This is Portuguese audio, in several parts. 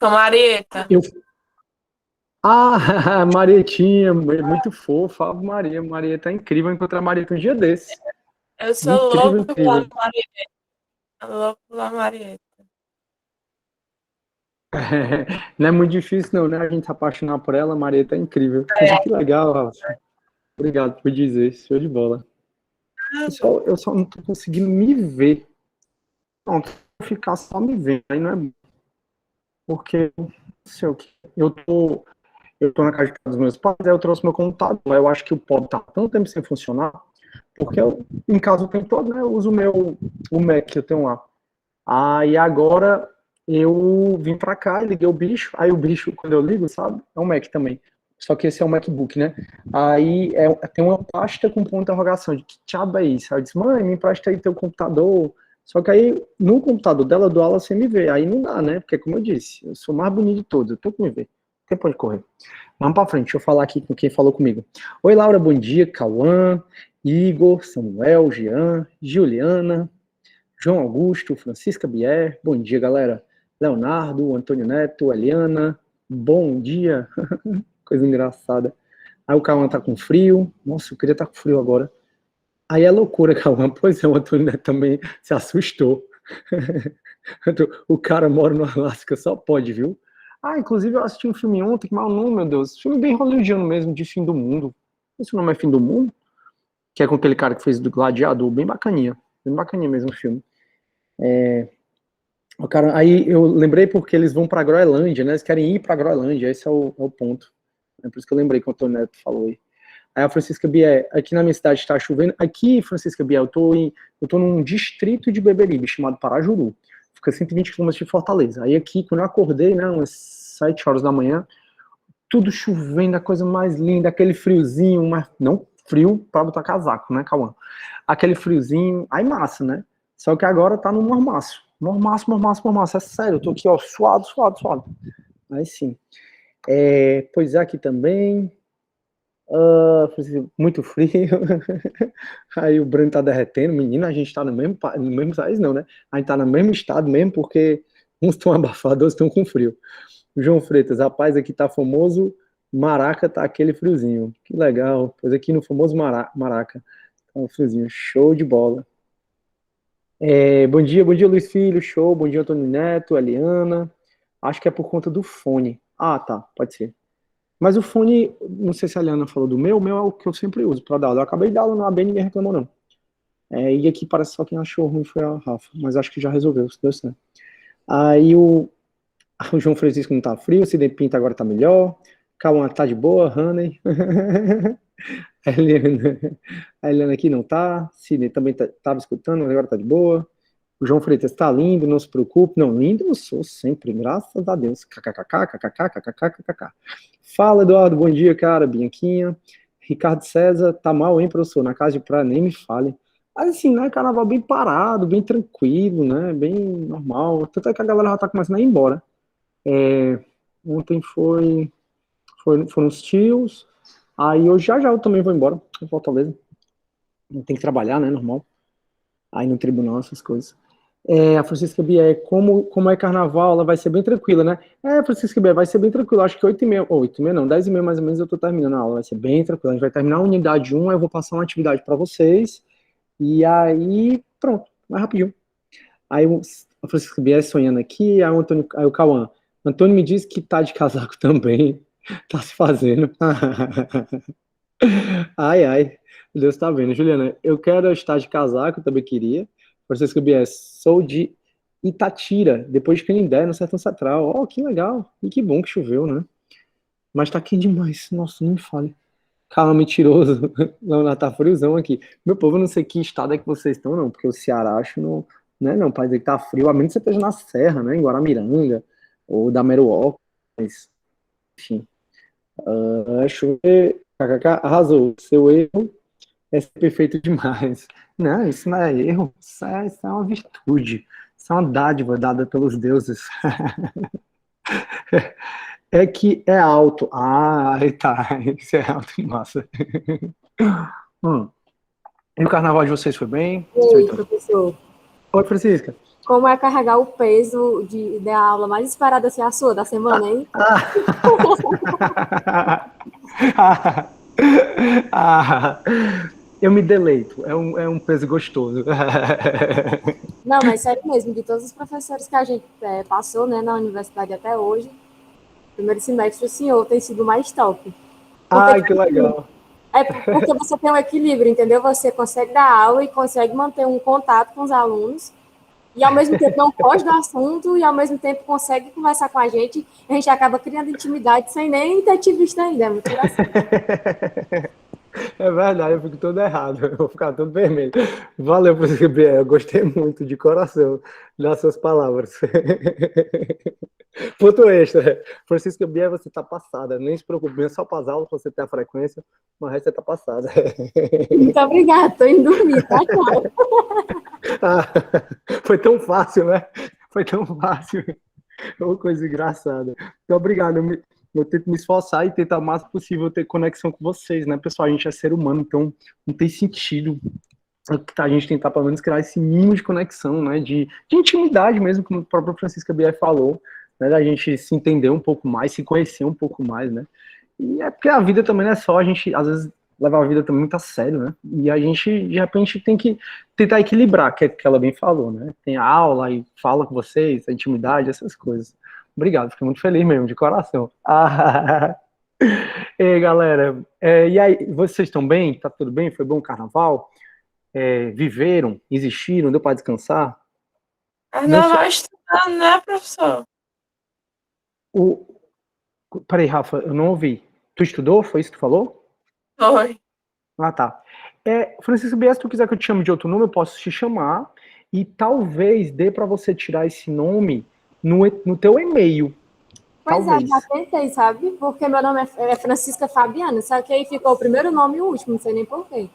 Com a Marieta. Eu... Ah, Marietinha, muito fofa. Ave Maria, Marieta é incrível. Encontrar a Marieta um dia desse. Eu sou Incrível, louca pela incrível. Marieta. Louca pela Marieta. Não é muito difícil, não, né? A gente se apaixonar por ela. A Marieta é incrível. Que legal, Rafa. Obrigado por dizer. Show de bola. Eu só não tô conseguindo me ver. Não, ficar só me vendo. Aí não é bom. Porque, não sei o que. Eu tô na casa dos meus pais, aí eu trouxe meu computador. Eu acho que o pobre tá tanto tempo sem funcionar, porque em casa o tempo todo, né, eu uso o Mac que eu tenho lá. Aí agora eu vim pra cá, liguei o bicho, aí o bicho, quando eu ligo, sabe, é um Mac também. Só que esse é um MacBook, né? Aí tem uma pasta com ponto de interrogação, de que diabo é isso? Aí eu disse, mãe, me empresta aí teu computador. Só que aí, no computador dela, eu dou aula sem me ver. Aí não dá, né? Porque, como eu disse, eu sou o mais bonito de todos, eu tenho que me ver. Tem pra onde correr. Vamos para frente, deixa eu falar aqui com quem falou comigo. Oi, Laura, bom dia. Cauã, Igor, Samuel, Jean, Juliana, João Augusto, Francisca Bier, bom dia, galera. Leonardo, Antônio Neto, Eliana, bom dia. Coisa engraçada. Aí o Cauã tá com frio. Nossa, eu queria estar com frio agora. Aí é loucura, Cauã. Pois é, o Antônio Neto também se assustou. O cara mora no Alasca, só pode, viu? Ah, inclusive eu assisti um filme ontem, que mal nome, meu Deus. Filme bem hollywoodiano mesmo, de fim do mundo. Esse nome é Fim do Mundo? Que é com aquele cara que fez do Gladiador, bem bacaninha mesmo o filme. O cara, aí eu lembrei porque eles vão pra Groenlândia, né? Eles querem ir pra Groenlândia, esse é o ponto. É por isso que eu lembrei que o Antônio Neto falou aí. Aí a Francisca Bier, aqui na minha cidade está chovendo. Aqui, Francisca Bier, eu tô num distrito de Beberibe, chamado Parajuru. Fica 120 quilômetros de Fortaleza. Aí aqui, quando eu acordei, né, umas 7 horas da manhã, tudo chovendo, a coisa mais linda, aquele friozinho, mas não frio para botar casaco, né, Cauã? Aquele friozinho, aí massa, né? Só que agora tá no mormaço. Mormaço. É sério, eu tô aqui, ó, suado. Aí sim. Pois é, aqui também. Muito frio. Aí o Breno tá derretendo. Menina, a gente tá no mesmo país, não, né? A gente tá no mesmo estado mesmo, porque uns estão abafados, outros estão com frio. O João Freitas, rapaz, aqui tá famoso Maraca, tá aquele friozinho. Que legal. Pois aqui no famoso Maraca, tá um friozinho. Show de bola. Bom dia, Luiz Filho, show. Bom dia, Antônio Neto, Eliana. Acho que é por conta do fone. Ah, tá, pode ser. Mas o fone, não sei se a Eliana falou do meu, o meu é o que eu sempre uso para dar aula. Eu acabei de dar aula no AB e ninguém reclamou, não. E aqui parece só quem achou ruim foi a Rafa, mas acho que já resolveu, se deu certo. Aí o João Francisco não tá frio, o Sidney Pinto agora tá melhor. Calma, tá de boa, Honey. A Eliana aqui não tá. Sidney também tava escutando, mas agora tá de boa. O João Freitas tá lindo, não se preocupe. Não, lindo eu sou sempre, graças a Deus. KKK. Fala, Eduardo, bom dia, cara. Bianquinha. Ricardo César, tá mal, hein, professor? Na casa de praia, nem me fale. Mas assim, né, carnaval bem parado, bem tranquilo, né, bem normal. Tanto é que a galera já tá começando a ir embora. Ontem foram os tios. Aí hoje já eu também vou embora, em Fortaleza. Tem que trabalhar, né, normal. Aí no tribunal, essas coisas. A Francisca Bier, como é carnaval, ela vai ser bem tranquila, né? Francisca Bier, vai ser bem tranquila. Acho que 8h30, ou 8h30 não, 10h30 mais ou menos eu tô terminando a aula. Vai ser bem tranquila. A gente vai terminar a unidade 1, aí eu vou passar uma atividade para vocês. E aí, pronto, mais rapidinho. Aí a Francisca Bier sonhando aqui, aí o Cauã. Antônio me disse que tá de casaco também. Tá se fazendo. Ai, Deus tá vendo. Juliana, eu quero estar de casaco, eu também queria. Francisco Bies, sou de Itatira, depois de Canindé, no Sertão Central. Oh, que legal. E que bom que choveu, né? Mas tá aqui demais. Nossa, nem me fale. Calma, mentiroso. Não, tá friozão aqui. Meu povo, eu não sei que estado é que vocês estão, não, porque o Ceará, acho, não, né, não, para dizer que tá frio, a menos que você esteja na Serra, né, em Guaramiranga, ou da Meruoca, enfim. Chover, kkk, arrasou. Seu erro é ser perfeito demais. Não, isso não é erro, isso é uma virtude. Isso é uma dádiva dada pelos deuses. É que é alto. Ah, tá. Isso é alto, massa. E o carnaval de vocês foi bem? Oi, professor. Oi, Francisca. Como é carregar o peso da aula mais esperada assim, a sua da semana, hein? Eu me deleito, é um peso gostoso. Não, mas sério mesmo, de todos os professores que a gente passou, né, na universidade até hoje, primeiro semestre o senhor tem sido mais top. Porque, Ai, que legal. porque você tem um equilíbrio, entendeu? Você consegue dar aula e consegue manter um contato com os alunos, e ao mesmo tempo não foge do assunto, e ao mesmo tempo consegue conversar com a gente acaba criando intimidade sem nem ter te visto ainda, é muito engraçado. É verdade, eu fico todo errado, eu vou ficar todo vermelho. Valeu, professor Biel, eu gostei muito, de coração, das suas palavras. Ponto extra. Francisca Biel, você tá passada, nem se preocupe, é só para as aulas, você tem a frequência, mas o resto você tá passada. Muito obrigada, tô indo dormir, tá? Tchau. Ah, foi tão fácil, né? Foi tão fácil. Uma coisa engraçada. Muito obrigado. Eu tento me esforçar e tentar o máximo possível ter conexão com vocês, né, pessoal? A gente é ser humano, então não tem sentido a gente tentar, pelo menos, criar esse mínimo de conexão, né? De intimidade mesmo, como a própria Francisca Bier falou, né? Da gente se entender um pouco mais, se conhecer um pouco mais, né? E é porque a vida também não é só a gente, às vezes, levar a vida também muito a sério, né? E a gente, de repente, tem que tentar equilibrar, que é o que ela bem falou, né? Tem a aula e fala com vocês, a intimidade, essas coisas. Obrigado, fiquei muito feliz mesmo, de coração. Ah, e galera, e aí, vocês estão bem? Tá tudo bem? Foi bom o carnaval? Viveram? Existiram? Deu para descansar? Mas Não não só vai estudar, né, professor? o... Peraí, Rafa, eu não ouvi. Tu estudou? Foi isso que tu falou? Foi. Ah, tá. Francisco Bias, se tu quiser que eu te chame de outro nome, eu posso te chamar e talvez dê para você tirar esse nome no teu e-mail. Pois é, já Talvez. tentei, sabe? Porque meu nome é Francisca Fabiana, só que aí ficou o primeiro nome e o último, não sei nem porquê.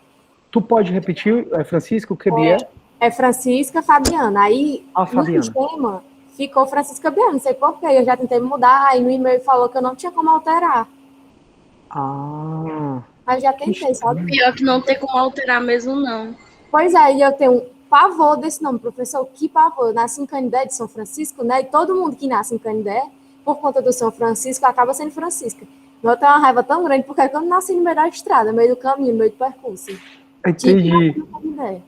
Tu pode repetir, Francisco, o que é? É Francisca Fabiana. Aí, Ah, no Fabiana. sistema, ficou Francisca Biana, não sei porquê. Eu já tentei mudar, aí no e-mail falou que eu não tinha como alterar. Ah, Mas já que tentei, sabe? estranho. Pior que não tem como alterar mesmo, não. Pois é, e eu tenho um pavor desse nome, professor. Que pavor? Eu nasci em Canindé de São Francisco, né? E todo mundo que nasce em Canindé, por conta do São Francisco, acaba sendo Francisca. Eu tenho uma raiva tão grande porque eu nasci no meio da estrada, no meio do caminho, no meio do percurso. Entendi. Canindé.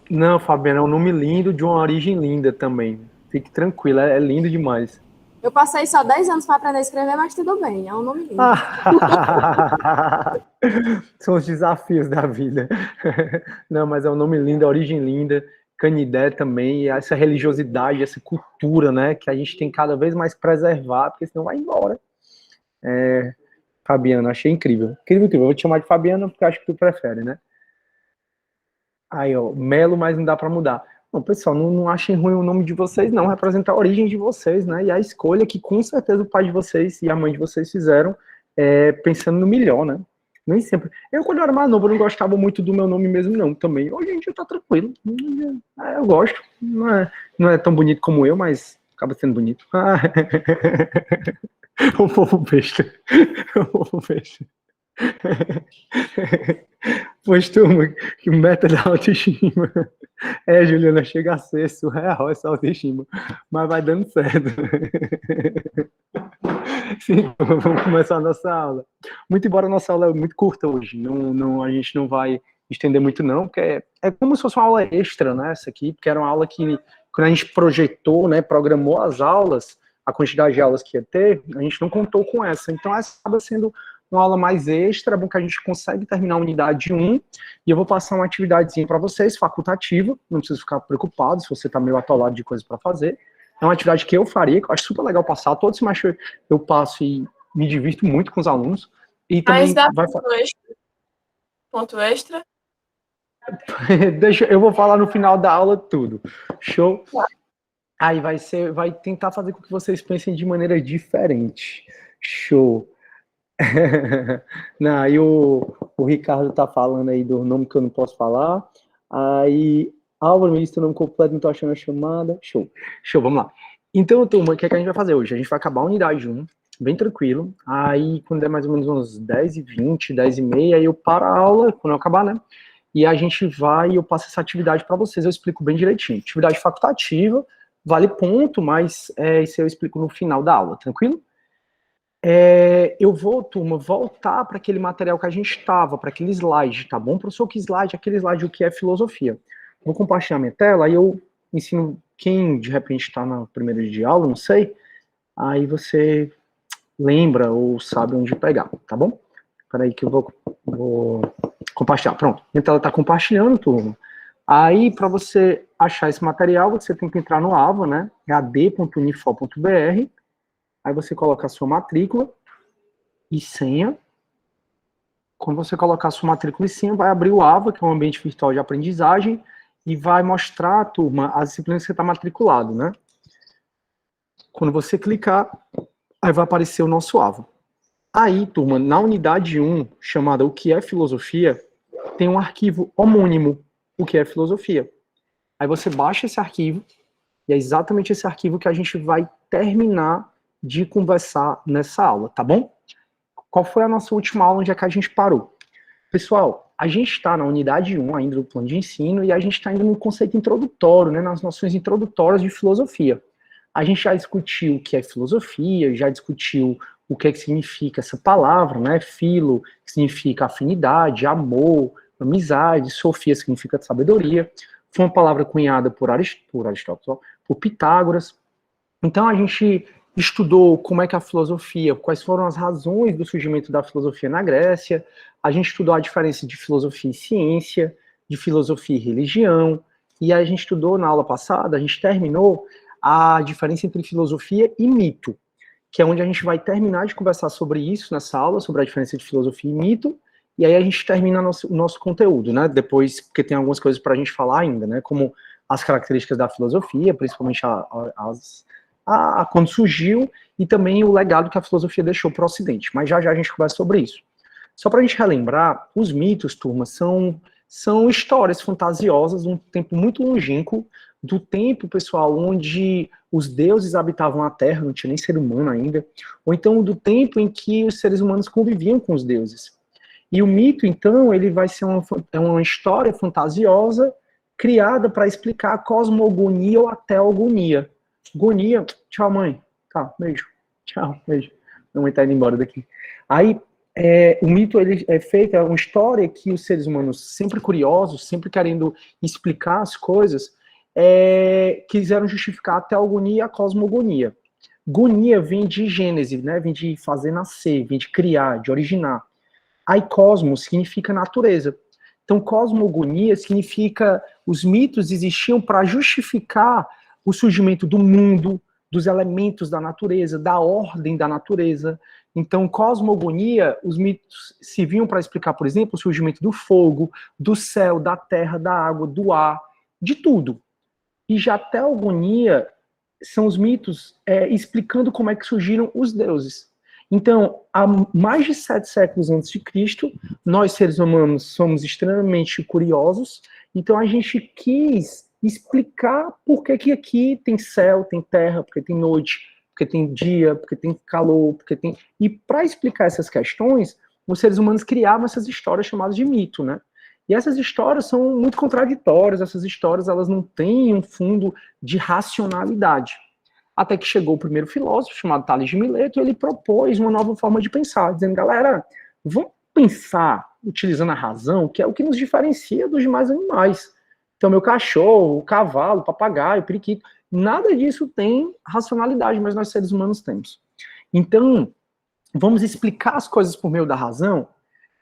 Não, Fabiana, é um nome lindo, de uma origem linda também. Fique tranquila, é lindo demais. Eu passei só 10 anos para aprender a escrever, mas tudo bem, é um nome lindo. São os desafios da vida. Não, mas é um nome lindo, a origem linda. Canidé também, e essa religiosidade, essa cultura, né, que a gente tem cada vez mais preservar, porque senão vai embora. Fabiana, achei incrível. Incrível, incrível. Eu vou te chamar de Fabiana porque acho que tu prefere, né? Aí, ó, Melo, mas não dá para mudar. Não, pessoal, não achem ruim o nome de vocês, não. Representa a origem de vocês, né? E a escolha que com certeza o pai de vocês e a mãe de vocês fizeram pensando no melhor, né? Nem sempre. Eu, quando eu era mais novo, eu não gostava muito do meu nome mesmo, não, também. Hoje em dia tá tranquilo. Eu gosto. Não é tão bonito como eu, mas acaba sendo bonito. O povo besta. O povo besta. Pois, turma, que meta da autoestima. Juliana, chega a ser surreal essa autoestima, mas vai dando certo. Sim, vamos começar a nossa aula. Muito embora a nossa aula é muito curta hoje, a gente não vai estender muito não, porque é como se fosse uma aula extra, né, essa aqui, porque era uma aula que, quando a gente projetou, né, programou as aulas, a quantidade de aulas que ia ter, a gente não contou com essa, então essa acaba sendo uma aula mais extra, bom que a gente consegue terminar a unidade 1, e eu vou passar uma atividadezinha para vocês, facultativa, não precisa ficar preocupado se você está meio atolado de coisa para fazer. É uma atividade que eu faria, que eu acho super legal passar, todo semestre eu passo e me divirto muito com os alunos. E também Mas dá vai... ponto extra? Ponto extra? eu vou falar no final da aula tudo. Show? Aí vai tentar fazer com que vocês pensem de maneira diferente. Show. Não, aí o Ricardo tá falando aí do nome que eu não posso falar. Aí, Álvaro, me disse o nome completo, não tô achando a chamada. Show, vamos lá. Então, turma, o que é que a gente vai fazer hoje? A gente vai acabar a unidade 1, bem tranquilo. Aí, quando der mais ou menos uns 10h20, 10h30, aí eu paro a aula, quando eu acabar, né? e eu passo essa atividade para vocês, eu explico bem direitinho. Atividade facultativa, vale ponto, mas isso eu explico no final da aula, tranquilo? Eu vou, turma, voltar para aquele material que a gente estava, para aquele slide, tá bom? Professor, que slide? Aquele slide, o que é filosofia. Vou compartilhar minha tela, aí eu ensino quem, de repente, está no primeiro dia de aula, não sei, aí você lembra ou sabe onde pegar, tá bom? Espera aí que eu vou compartilhar. Pronto, minha tela está compartilhando, turma. Aí, para você achar esse material, você tem que entrar no AVA, né? ad.unifor.br. Aí você coloca a sua matrícula e senha. Quando você colocar a sua matrícula e senha, vai abrir o AVA, que é um ambiente virtual de aprendizagem, e vai mostrar, turma, as disciplinas que você está matriculado, né? Quando você clicar, aí vai aparecer o nosso AVA. Aí, turma, na unidade 1, chamada O que é Filosofia, tem um arquivo homônimo, O que é Filosofia. Aí você baixa esse arquivo, e é exatamente esse arquivo que a gente vai terminar de conversar nessa aula, tá bom? Qual foi a nossa última aula, onde é que a gente parou? Pessoal, a gente está na unidade 1 ainda do plano de ensino, e a gente está ainda no conceito introdutório, né, nas noções introdutórias de filosofia. A gente já discutiu o que é filosofia, já discutiu o que é que significa essa palavra, né, filo, que significa afinidade, amor, amizade, sofia significa sabedoria, foi uma palavra cunhada por Aristóteles, por Pitágoras. Então a gente estudou como é que a filosofia, quais foram as razões do surgimento da filosofia na Grécia, a gente estudou a diferença de filosofia e ciência, de filosofia e religião, e a gente estudou na aula passada, a gente terminou a diferença entre filosofia e mito, que é onde a gente vai terminar de conversar sobre isso nessa aula, sobre a diferença de filosofia e mito, e aí a gente termina o nosso conteúdo, né, depois, porque tem algumas coisas para a gente falar ainda, né, como as características da filosofia, principalmente quando surgiu, e também o legado que a filosofia deixou para o Ocidente. Mas já já a gente conversa sobre isso. Só para a gente relembrar, os mitos, turma, são histórias fantasiosas de um tempo muito longínquo, do tempo, pessoal, onde os deuses habitavam a Terra, não tinha nem ser humano ainda, ou então do tempo em que os seres humanos conviviam com os deuses. E o mito, então, ele vai ser uma história fantasiosa criada para explicar a cosmogonia ou a teogonia. Gonia, tchau, mãe. Tá, beijo. Tchau, beijo. Minha mãe tá indo embora daqui. Aí, o mito, ele é feito, é uma história que os seres humanos, sempre curiosos, sempre querendo explicar as coisas, quiseram justificar a teogonia e a cosmogonia. Gonia vem de Gênese, né? Vem de fazer nascer, vem de criar, de originar. Aí, cosmos significa natureza. Então, cosmogonia significa os mitos existiam para justificar o surgimento do mundo, dos elementos da natureza, da ordem da natureza. Então, cosmogonia, os mitos serviam para explicar, por exemplo, o surgimento do fogo, do céu, da terra, da água, do ar, de tudo. E já teogonia são os mitos explicando como é que surgiram os deuses. Então, há mais de 7 séculos antes de Cristo, nós, seres humanos, somos extremamente curiosos, então a gente quis explicar por que aqui tem céu, tem terra, porque tem noite, porque tem dia, porque tem calor, porque tem... E para explicar essas questões, os seres humanos criavam essas histórias chamadas de mito, né? E essas histórias são muito contraditórias, essas histórias elas não têm um fundo de racionalidade. Até que chegou o primeiro filósofo, chamado Tales de Mileto, e ele propôs uma nova forma de pensar, dizendo, galera, vamos pensar utilizando a razão, que é o que nos diferencia dos demais animais. Então, meu cachorro, o cavalo, o papagaio, o periquito, nada disso tem racionalidade, mas nós seres humanos temos. Então, vamos explicar as coisas por meio da razão.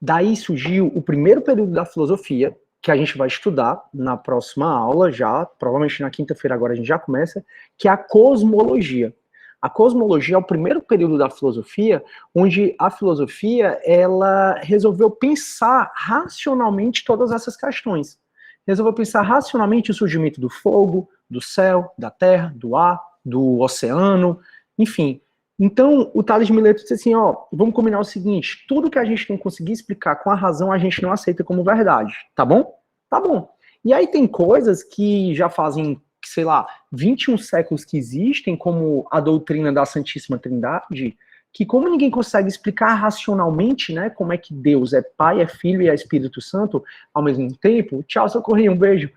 Daí surgiu o primeiro período da filosofia, que a gente vai estudar na próxima aula, já, provavelmente na quinta-feira agora a gente já começa, que é a cosmologia. A cosmologia é o primeiro período da filosofia, onde a filosofia, ela resolveu pensar racionalmente todas essas questões. Resolveu pensar racionalmente o surgimento do fogo, do céu, da terra, do ar, do oceano, enfim. Então, o Tales de Mileto disse assim, ó, vamos combinar o seguinte, tudo que a gente não conseguir explicar com a razão, a gente não aceita como verdade, tá bom? Tá bom. E aí tem coisas que já fazem, sei lá, 21 séculos que existem, como a doutrina da Santíssima Trindade, que como ninguém consegue explicar racionalmente, né, como é que Deus é Pai, é Filho e é Espírito Santo ao mesmo tempo, tchau, Socorrinho, um beijo.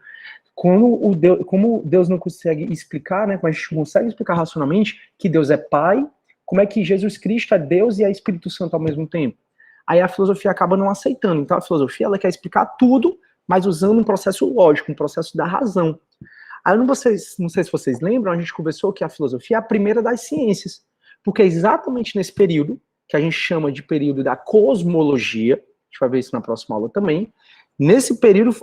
Como Deus não consegue explicar, né, como a gente não consegue explicar racionalmente que Deus é Pai, como é que Jesus Cristo é Deus e é Espírito Santo ao mesmo tempo? Aí a filosofia acaba não aceitando. Então a filosofia, ela quer explicar tudo, mas usando um processo lógico, um processo da razão. Aí não sei se vocês lembram, a gente conversou que a filosofia é a primeira das ciências, porque é exatamente nesse período, que a gente chama de período da cosmologia, a gente vai ver isso na próxima aula também, nesse período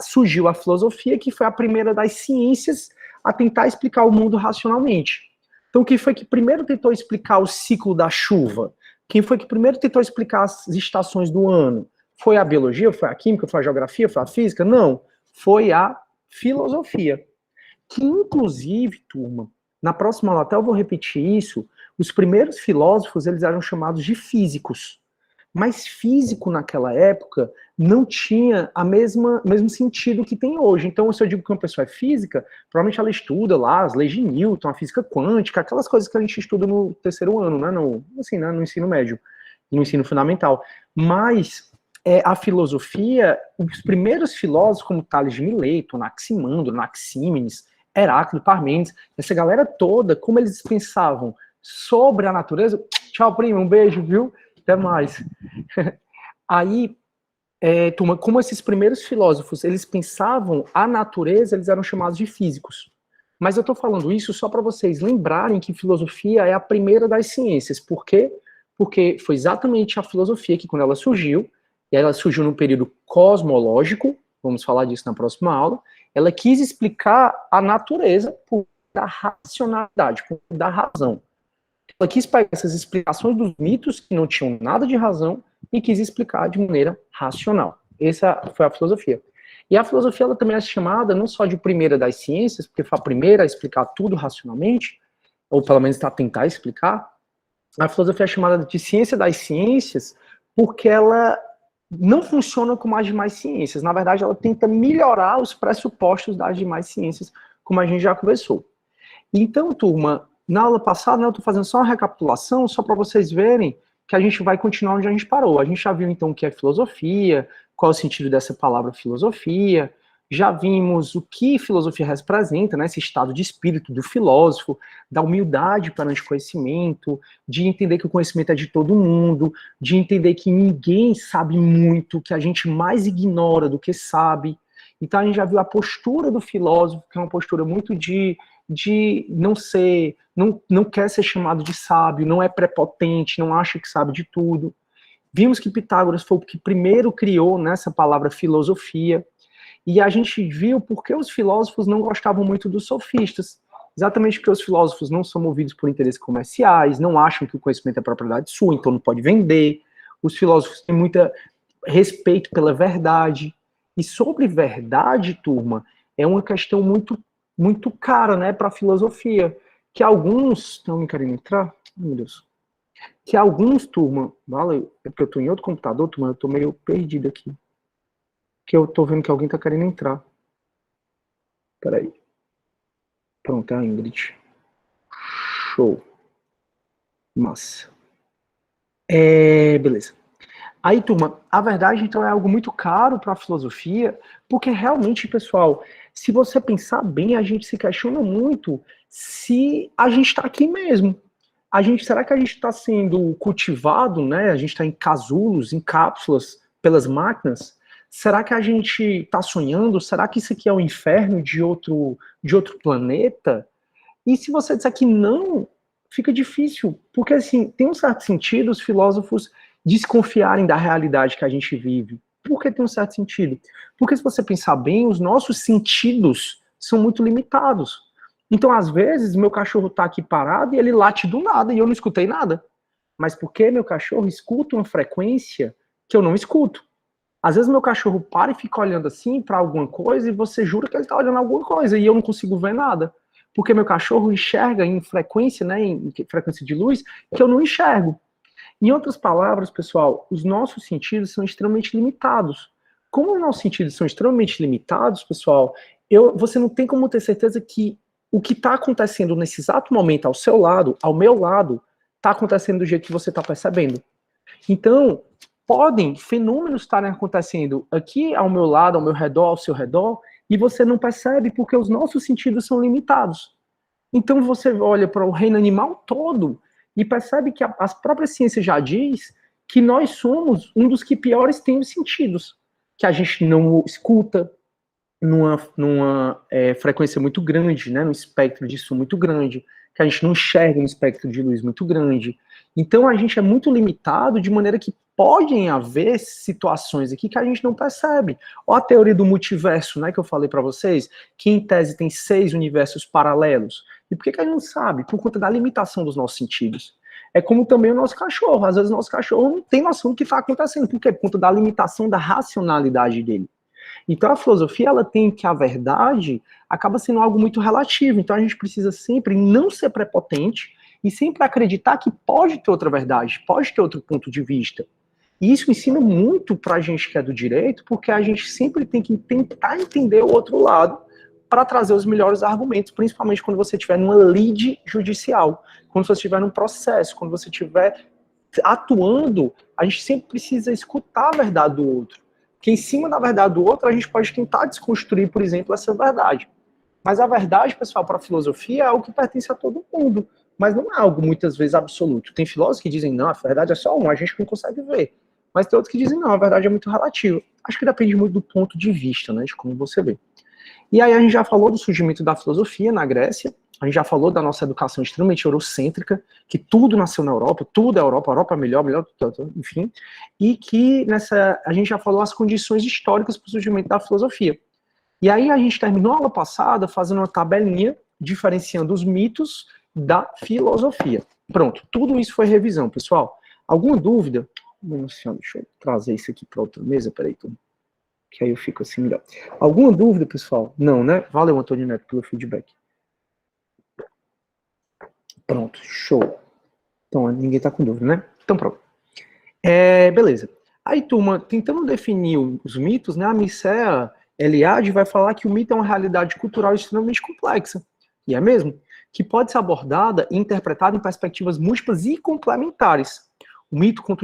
surgiu a filosofia, que foi a primeira das ciências a tentar explicar o mundo racionalmente. Então quem foi que primeiro tentou explicar o ciclo da chuva? Quem foi que primeiro tentou explicar as estações do ano? Foi a biologia, foi a química, foi a geografia, foi a física? Não, foi a filosofia. Que, inclusive, turma, na próxima aula até eu vou repetir isso, os primeiros filósofos, eles eram chamados de físicos. Mas físico, naquela época, não tinha o mesmo sentido que tem hoje. Então, se eu digo que uma pessoa é física, provavelmente ela estuda lá as leis de Newton, a física quântica, aquelas coisas que a gente estuda no terceiro ano, né, no ensino médio, no ensino fundamental. Mas a filosofia, os primeiros filósofos, como Tales de Mileto, Anaximandro, Anaxímenes, Heráclito, Parmênides, essa galera toda, como eles pensavam sobre a natureza. Tchau, primo, um beijo, viu? Até mais. Aí, turma, como esses primeiros filósofos, eles pensavam a natureza, eles eram chamados de físicos. Mas eu estou falando isso só para vocês lembrarem que filosofia é a primeira das ciências. Por quê? Porque foi exatamente a filosofia que, quando ela surgiu, e ela surgiu num período cosmológico, vamos falar disso na próxima aula, ela quis explicar a natureza por da racionalidade, por da razão. Ela quis pegar essas explicações dos mitos que não tinham nada de razão e quis explicar de maneira racional. Essa foi a filosofia. E a filosofia, ela também é chamada não só de primeira das ciências, porque foi a primeira a explicar tudo racionalmente, ou pelo menos a tentar explicar. A filosofia é chamada de ciência das ciências porque ela não funciona como as demais ciências. Na verdade, ela tenta melhorar os pressupostos das demais ciências, como a gente já conversou. Então, turma, na aula passada, eu estou fazendo só uma recapitulação, só para vocês verem que a gente vai continuar onde a gente parou. A gente já viu, então, o que é filosofia, qual é o sentido dessa palavra filosofia, já vimos o que filosofia representa, né, esse estado de espírito do filósofo, da humildade perante o conhecimento, de entender que o conhecimento é de todo mundo, de entender que ninguém sabe muito, que a gente mais ignora do que sabe. Então a gente já viu a postura do filósofo, que é uma postura muito de não ser, não quer ser chamado de sábio, não é prepotente, não acha que sabe de tudo. Vimos que Pitágoras foi o que primeiro criou nessa palavra filosofia. E a gente viu porque os filósofos não gostavam muito dos sofistas. Exatamente porque os filósofos não são movidos por interesses comerciais, não acham que o conhecimento é propriedade sua, então não pode vender. Os filósofos têm muito respeito pela verdade. E sobre verdade, turma, é uma questão muito, muito cara, né, para a filosofia. Que alguns... Estão querendo entrar? Meu Deus. Que alguns, turma... Vale, é porque eu estou em outro computador, turma, eu estou meio perdido aqui. Que eu tô vendo que alguém tá querendo entrar. Peraí. Pronto, é a Ingrid. Show. Massa. Beleza. Aí, turma, a verdade, então, é algo muito caro para a filosofia, porque realmente, pessoal, se você pensar bem, a gente se questiona muito se a gente está aqui mesmo. Será que a gente está sendo cultivado, né? A gente está em casulos, em cápsulas, pelas máquinas? Será que a gente está sonhando? Será que isso aqui é o inferno de outro planeta? E se você disser que não, fica difícil. Porque, assim, tem um certo sentido os filósofos desconfiarem da realidade que a gente vive. Por que tem um certo sentido? Porque, se você pensar bem, os nossos sentidos são muito limitados. Então, às vezes, meu cachorro está aqui parado e ele late do nada e eu não escutei nada. Mas porque meu cachorro escuta uma frequência que eu não escuto. Às vezes meu cachorro para e fica olhando assim para alguma coisa e você jura que ele está olhando alguma coisa e eu não consigo ver nada. Porque meu cachorro enxerga em frequência, né, em frequência de luz, que eu não enxergo. Em outras palavras, pessoal, os nossos sentidos são extremamente limitados. Como os nossos sentidos são extremamente limitados, pessoal, você não tem como ter certeza que o que está acontecendo nesse exato momento ao seu lado, ao meu lado, está acontecendo do jeito que você está percebendo. Então, podem fenômenos estarem acontecendo aqui ao meu lado, ao meu redor, ao seu redor, e você não percebe porque os nossos sentidos são limitados. Então você olha para o reino animal todo e percebe que as próprias ciências já diz que nós somos um dos que piores tem os sentidos, que a gente não escuta numa frequência muito grande, né, num espectro de som muito grande, que a gente não enxerga um espectro de luz muito grande. Então a gente é muito limitado, de maneira que podem haver situações aqui que a gente não percebe. Olha a teoria do multiverso, né, que eu falei para vocês, que em tese tem 6 universos paralelos. E por que a gente não sabe? Por conta da limitação dos nossos sentidos. É como também o nosso cachorro. Às vezes o nosso cachorro não tem noção do que está acontecendo. Por quê? Por conta da limitação da racionalidade dele. Então a filosofia, ela tem que a verdade acaba sendo algo muito relativo. Então a gente precisa sempre não ser prepotente e sempre acreditar que pode ter outra verdade, pode ter outro ponto de vista. E isso ensina muito pra gente que é do direito, porque a gente sempre tem que tentar entender o outro lado para trazer os melhores argumentos, principalmente quando você estiver numa lide judicial, quando você estiver num processo, quando você estiver atuando, a gente sempre precisa escutar a verdade do outro. Porque em cima da verdade do outro, a gente pode tentar desconstruir, por exemplo, essa verdade. Mas a verdade, pessoal, para a filosofia é algo que pertence a todo mundo, mas não é algo muitas vezes absoluto. Tem filósofos que dizem, não, a verdade é só uma, a gente não consegue ver. Mas tem outros que dizem, não, a verdade é muito relativa. Acho que depende muito do ponto de vista, né, de como você vê. E aí a gente já falou do surgimento da filosofia na Grécia, a gente já falou da nossa educação extremamente eurocêntrica, que tudo nasceu na Europa, tudo é Europa, a Europa é melhor, enfim, e que a gente já falou as condições históricas para o surgimento da filosofia. E aí a gente terminou a aula passada fazendo uma tabelinha diferenciando os mitos da filosofia. Pronto, tudo isso foi revisão, pessoal. Alguma dúvida? Deixa eu trazer isso aqui para outra mesa, peraí, turma. Que aí eu fico assim melhor. Alguma dúvida, pessoal? Não, né? Valeu, Antônio Neto, pelo feedback. Pronto, show. Então, ninguém tá com dúvida, né? Então, pronto. Beleza. Aí, turma, tentando definir os mitos, né? A Mircea Eliade vai falar que o mito é uma realidade cultural extremamente complexa. E é mesmo? Que pode ser abordada e interpretada em perspectivas múltiplas e complementares. O mito conta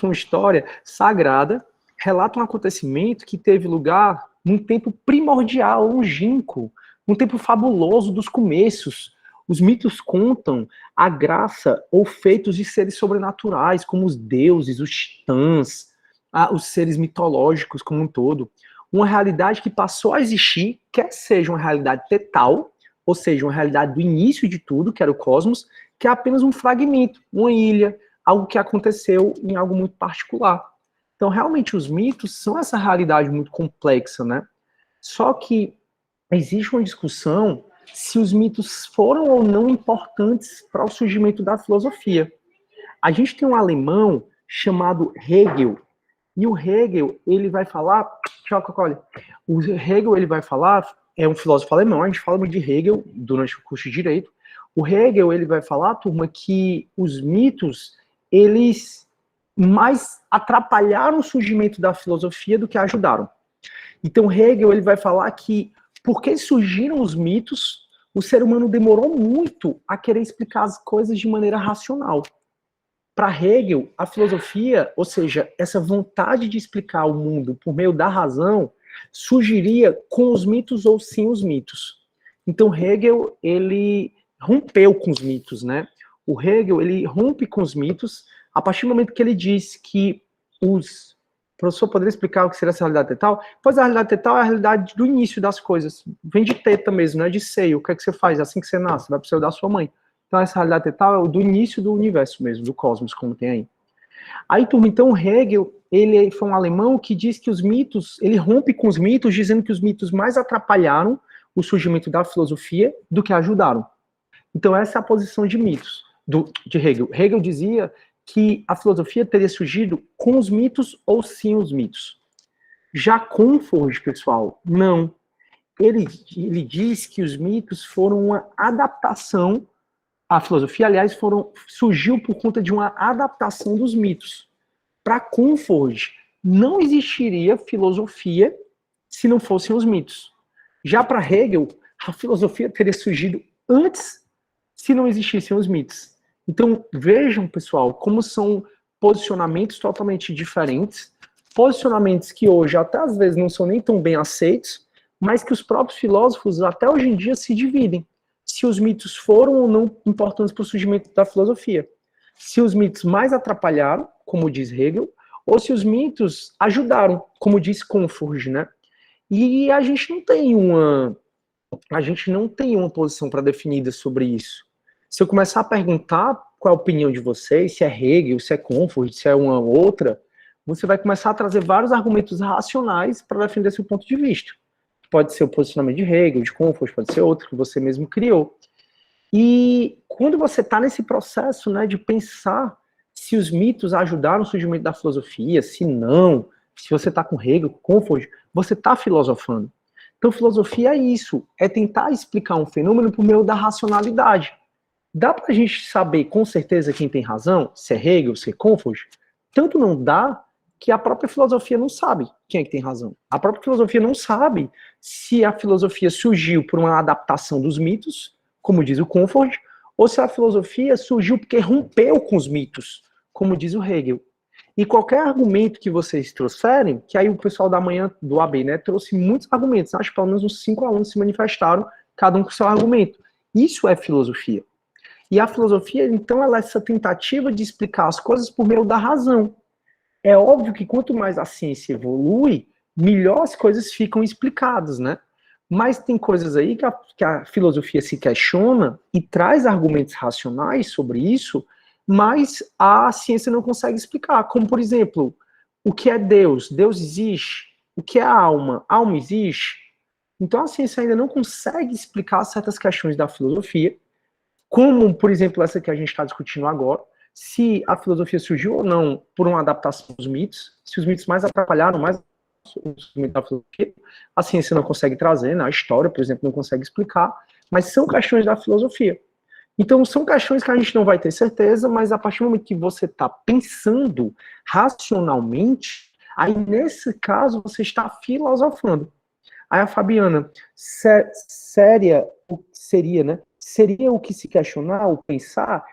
uma história sagrada, relata um acontecimento que teve lugar num tempo primordial, longínquo, num tempo fabuloso dos começos. Os mitos contam a graça ou feitos de seres sobrenaturais, como os deuses, os titãs, os seres mitológicos como um todo. Uma realidade que passou a existir, quer seja uma realidade tetal, ou seja, uma realidade do início de tudo, que era o cosmos, que é apenas um fragmento, uma ilha, algo que aconteceu em algo muito particular. Então, realmente, os mitos são essa realidade muito complexa, né? Só que existe uma discussão se os mitos foram ou não importantes para o surgimento da filosofia. A gente tem um alemão chamado Hegel, e o Hegel, ele vai falar... O Hegel, ele vai falar... É um filósofo alemão, a gente fala muito de Hegel durante o curso de Direito. O Hegel, ele vai falar, turma, que os mitos, eles mais atrapalharam o surgimento da filosofia do que ajudaram. Então, Hegel, ele vai falar que, porque surgiram os mitos, o ser humano demorou muito a querer explicar as coisas de maneira racional. Para Hegel, a filosofia, ou seja, essa vontade de explicar o mundo por meio da razão, surgiria com os mitos ou sem os mitos. Então, Hegel, ele rompeu com os mitos, né? O Hegel, ele rompe com os mitos a partir do momento que ele diz que o professor poderia explicar o que seria essa realidade tetal? Pois a realidade tetal é a realidade do início das coisas. Vem de teta mesmo, não é de seio. O que é que você faz? Assim que você nasce, vai pro seio da sua mãe. Então essa realidade tetal é o do início do universo mesmo, do cosmos, como tem aí. Aí, turma, então Hegel, ele foi um alemão que diz que os mitos, ele rompe com os mitos, dizendo que os mitos mais atrapalharam o surgimento da filosofia do que ajudaram. Então essa é a posição de mitos, de Hegel. Hegel dizia que a filosofia teria surgido com os mitos ou sem os mitos. Já Comfort, pessoal, não. Ele diz que os mitos foram uma adaptação, a filosofia, aliás, surgiu por conta de uma adaptação dos mitos. Para Comfort, não existiria filosofia se não fossem os mitos. Já para Hegel, a filosofia teria surgido antes se não existissem os mitos. Então, vejam, pessoal, como são posicionamentos totalmente diferentes, posicionamentos que hoje até às vezes não são nem tão bem aceitos, mas que os próprios filósofos até hoje em dia se dividem. Se os mitos foram ou não importantes para o surgimento da filosofia. Se os mitos mais atrapalharam, como diz Hegel, ou se os mitos ajudaram, como diz Comfort, né? E a gente não tem uma posição pré-definida sobre isso. Se eu começar a perguntar qual é a opinião de vocês, se é Hegel, se é Comfort, se é uma outra, você vai começar a trazer vários argumentos racionais para defender seu ponto de vista. Pode ser o posicionamento de Hegel, de Comfort, pode ser outro que você mesmo criou. E quando você está nesse processo, né, de pensar se os mitos ajudaram o surgimento da filosofia, se não, se você está com Hegel, com Comfort, você está filosofando. Então, filosofia é isso, é tentar explicar um fenômeno por meio da racionalidade. Dá para a gente saber com certeza quem tem razão, se é Hegel, se é Comfort? Tanto não dá que a própria filosofia não sabe quem é que tem razão. A própria filosofia não sabe se a filosofia surgiu por uma adaptação dos mitos, como diz o Comfort, ou se a filosofia surgiu porque rompeu com os mitos, como diz o Hegel. E qualquer argumento que vocês trouxerem, que aí o pessoal da manhã do AB, né, trouxe muitos argumentos, acho que pelo menos uns 5 alunos se manifestaram, cada um com seu argumento. Isso é filosofia. E a filosofia, então, ela é essa tentativa de explicar as coisas por meio da razão. É óbvio que quanto mais a ciência evolui, melhor as coisas ficam explicadas, né? Mas tem coisas aí que a filosofia se questiona e traz argumentos racionais sobre isso, mas a ciência não consegue explicar. Como, por exemplo, o que é Deus? Deus existe. O que é a alma? A alma existe. Então a ciência ainda não consegue explicar certas questões da filosofia, como, por exemplo, essa que a gente está discutindo agora, se a filosofia surgiu ou não por uma adaptação dos mitos, se os mitos mais atrapalharam, mais da filosofia, a ciência não consegue trazer, né? A história, por exemplo, não consegue explicar, mas são questões da filosofia. Então, são questões que a gente não vai ter certeza, mas a partir do momento que você está pensando racionalmente, aí nesse caso você está filosofando. Aí a Fabiana, seria, né? Seria o que se questionar, o pensar?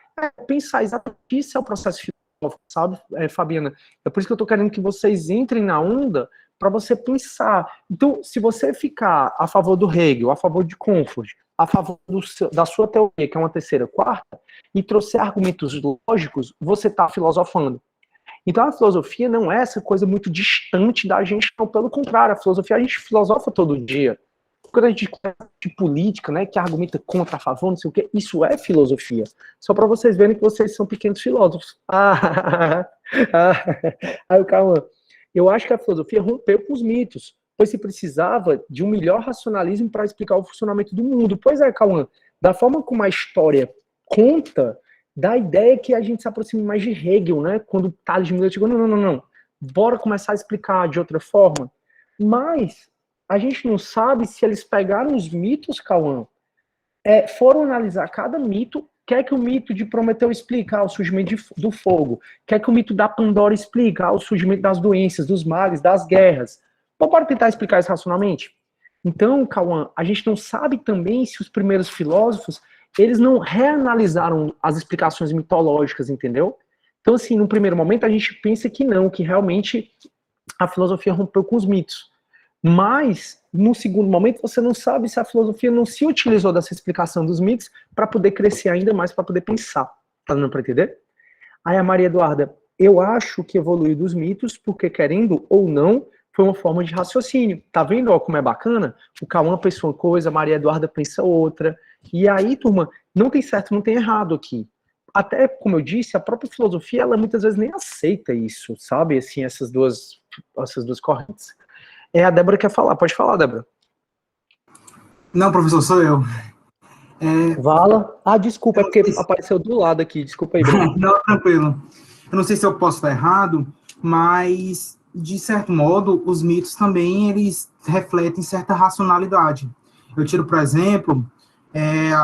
Pensar exatamente isso é o processo filosófico, sabe, Fabiana? É por isso que eu estou querendo que vocês entrem na onda para você pensar. Então, se você ficar a favor do Hegel, a favor de Comfort, a favor da sua teoria, que é uma terceira, quarta, e trouxer argumentos lógicos, você está filosofando. Então, a filosofia não é essa coisa muito distante da gente, não, pelo contrário, a filosofia a gente filosofa todo dia. Quando a gente conversa de política, né, que argumenta contra, a favor, não sei o quê, isso é filosofia. Só para vocês verem que vocês são pequenos filósofos. Calma. Eu acho que a filosofia rompeu com os mitos, pois se precisava de um melhor racionalismo para explicar o funcionamento do mundo. Pois é, Cauã, da forma como a história conta, dá a ideia que a gente se aproxima mais de Hegel, né? Quando Tales de Mileto chegou, não. Bora começar a explicar de outra forma. Mas a gente não sabe se eles pegaram os mitos, Cauã, foram analisar cada mito. Quer que o mito de Prometeu explica o surgimento do fogo? Quer que o mito da Pandora explica o surgimento das doenças, dos males, das guerras? Bora tentar explicar isso racionalmente? Então, Cauã, a gente não sabe também se os primeiros filósofos, eles não reanalisaram as explicações mitológicas, entendeu? Então, assim, no primeiro momento a gente pensa que não, que realmente a filosofia rompeu com os mitos. Mas, no segundo momento, você não sabe se a filosofia não se utilizou dessa explicação dos mitos para poder crescer ainda mais, para poder pensar. Tá dando para entender? Aí a Maria Eduarda, eu acho que evoluiu dos mitos, porque querendo ou não, foi uma forma de raciocínio. Tá vendo ó, como é bacana? O Cauã pensa uma coisa, a Maria Eduarda pensa outra. E aí, turma, não tem certo, não tem errado aqui. Até, como eu disse, a própria filosofia, ela muitas vezes nem aceita isso, sabe? Assim, essas duas correntes. A Débora quer falar. Pode falar, Débora. Não, professor, sou eu. Vala. Desculpa, é porque apareceu do lado aqui. Desculpa aí, Bruno. Não, tranquilo. Eu não sei se eu posso estar errado, mas, de certo modo, os mitos também, eles refletem certa racionalidade. Eu tiro, por exemplo,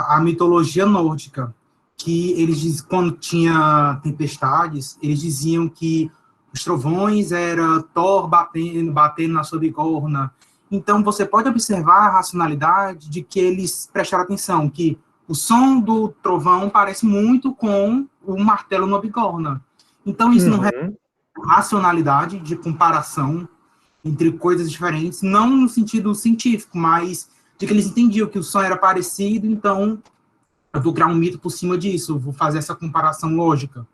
a mitologia nórdica, que eles diziam, quando tinha tempestades, eles diziam que os trovões era Thor batendo na sua bigorna. Então, você pode observar a racionalidade de que eles prestaram atenção, que o som do trovão parece muito com o martelo na bigorna. Então, isso não é racionalidade de comparação entre coisas diferentes, não no sentido científico, mas de que eles entendiam que o som era parecido, então eu vou criar um mito por cima disso, vou fazer essa comparação lógica.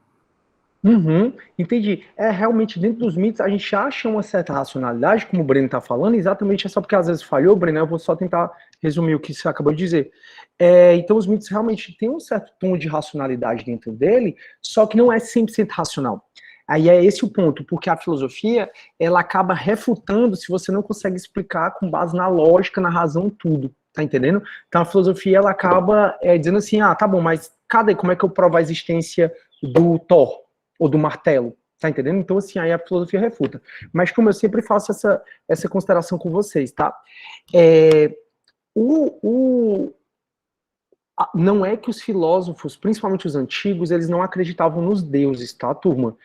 Entendi. Realmente, dentro dos mitos, a gente acha uma certa racionalidade, como o Breno está falando, exatamente, é só porque às vezes falhou, Breno, eu vou só tentar resumir o que você acabou de dizer. Então, os mitos realmente têm um certo tom de racionalidade dentro dele, só que não é 100% racional. Aí é esse o ponto, porque a filosofia, ela acaba refutando se você não consegue explicar com base na lógica, na razão, tudo, tá entendendo? Então, a filosofia, ela acaba dizendo assim, tá bom, mas cadê, como é que eu provo a existência do Thor? Ou do martelo, tá entendendo? Então, assim, aí a filosofia refuta. Mas como eu sempre faço essa consideração com vocês, tá? Não é que os filósofos, principalmente os antigos, eles não acreditavam nos deuses, tá, turma?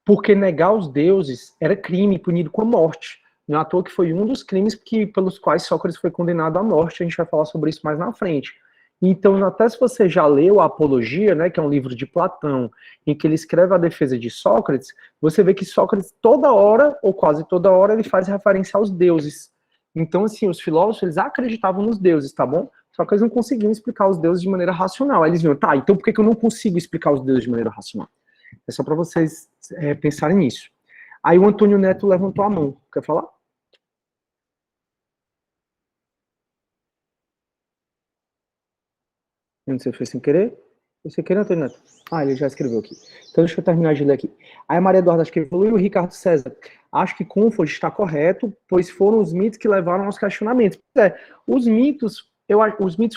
Porque negar os deuses era crime punido com a morte. Não é à toa que foi um dos crimes pelos quais Sócrates foi condenado à morte, a gente vai falar sobre isso mais na frente. Então, até se você já leu a Apologia, né, que é um livro de Platão, em que ele escreve a defesa de Sócrates, você vê que Sócrates toda hora, ou quase toda hora, ele faz referência aos deuses. Então, assim, os filósofos, eles acreditavam nos deuses, tá bom? Só que eles não conseguiam explicar os deuses de maneira racional. Aí eles viram, tá, então por que eu não consigo explicar os deuses de maneira racional? É só para vocês pensarem nisso. Aí o Antônio Neto levantou a mão. Quer falar? Não sei se foi sem querer. Foi sem querer, Antônio Neto? Ele já escreveu aqui. Então deixa eu terminar de ler aqui. Aí a Maria Eduarda acho que evoluiu, o Ricardo César. Acho que Comfort está correto, pois foram os mitos que levaram aos questionamentos. Os mitos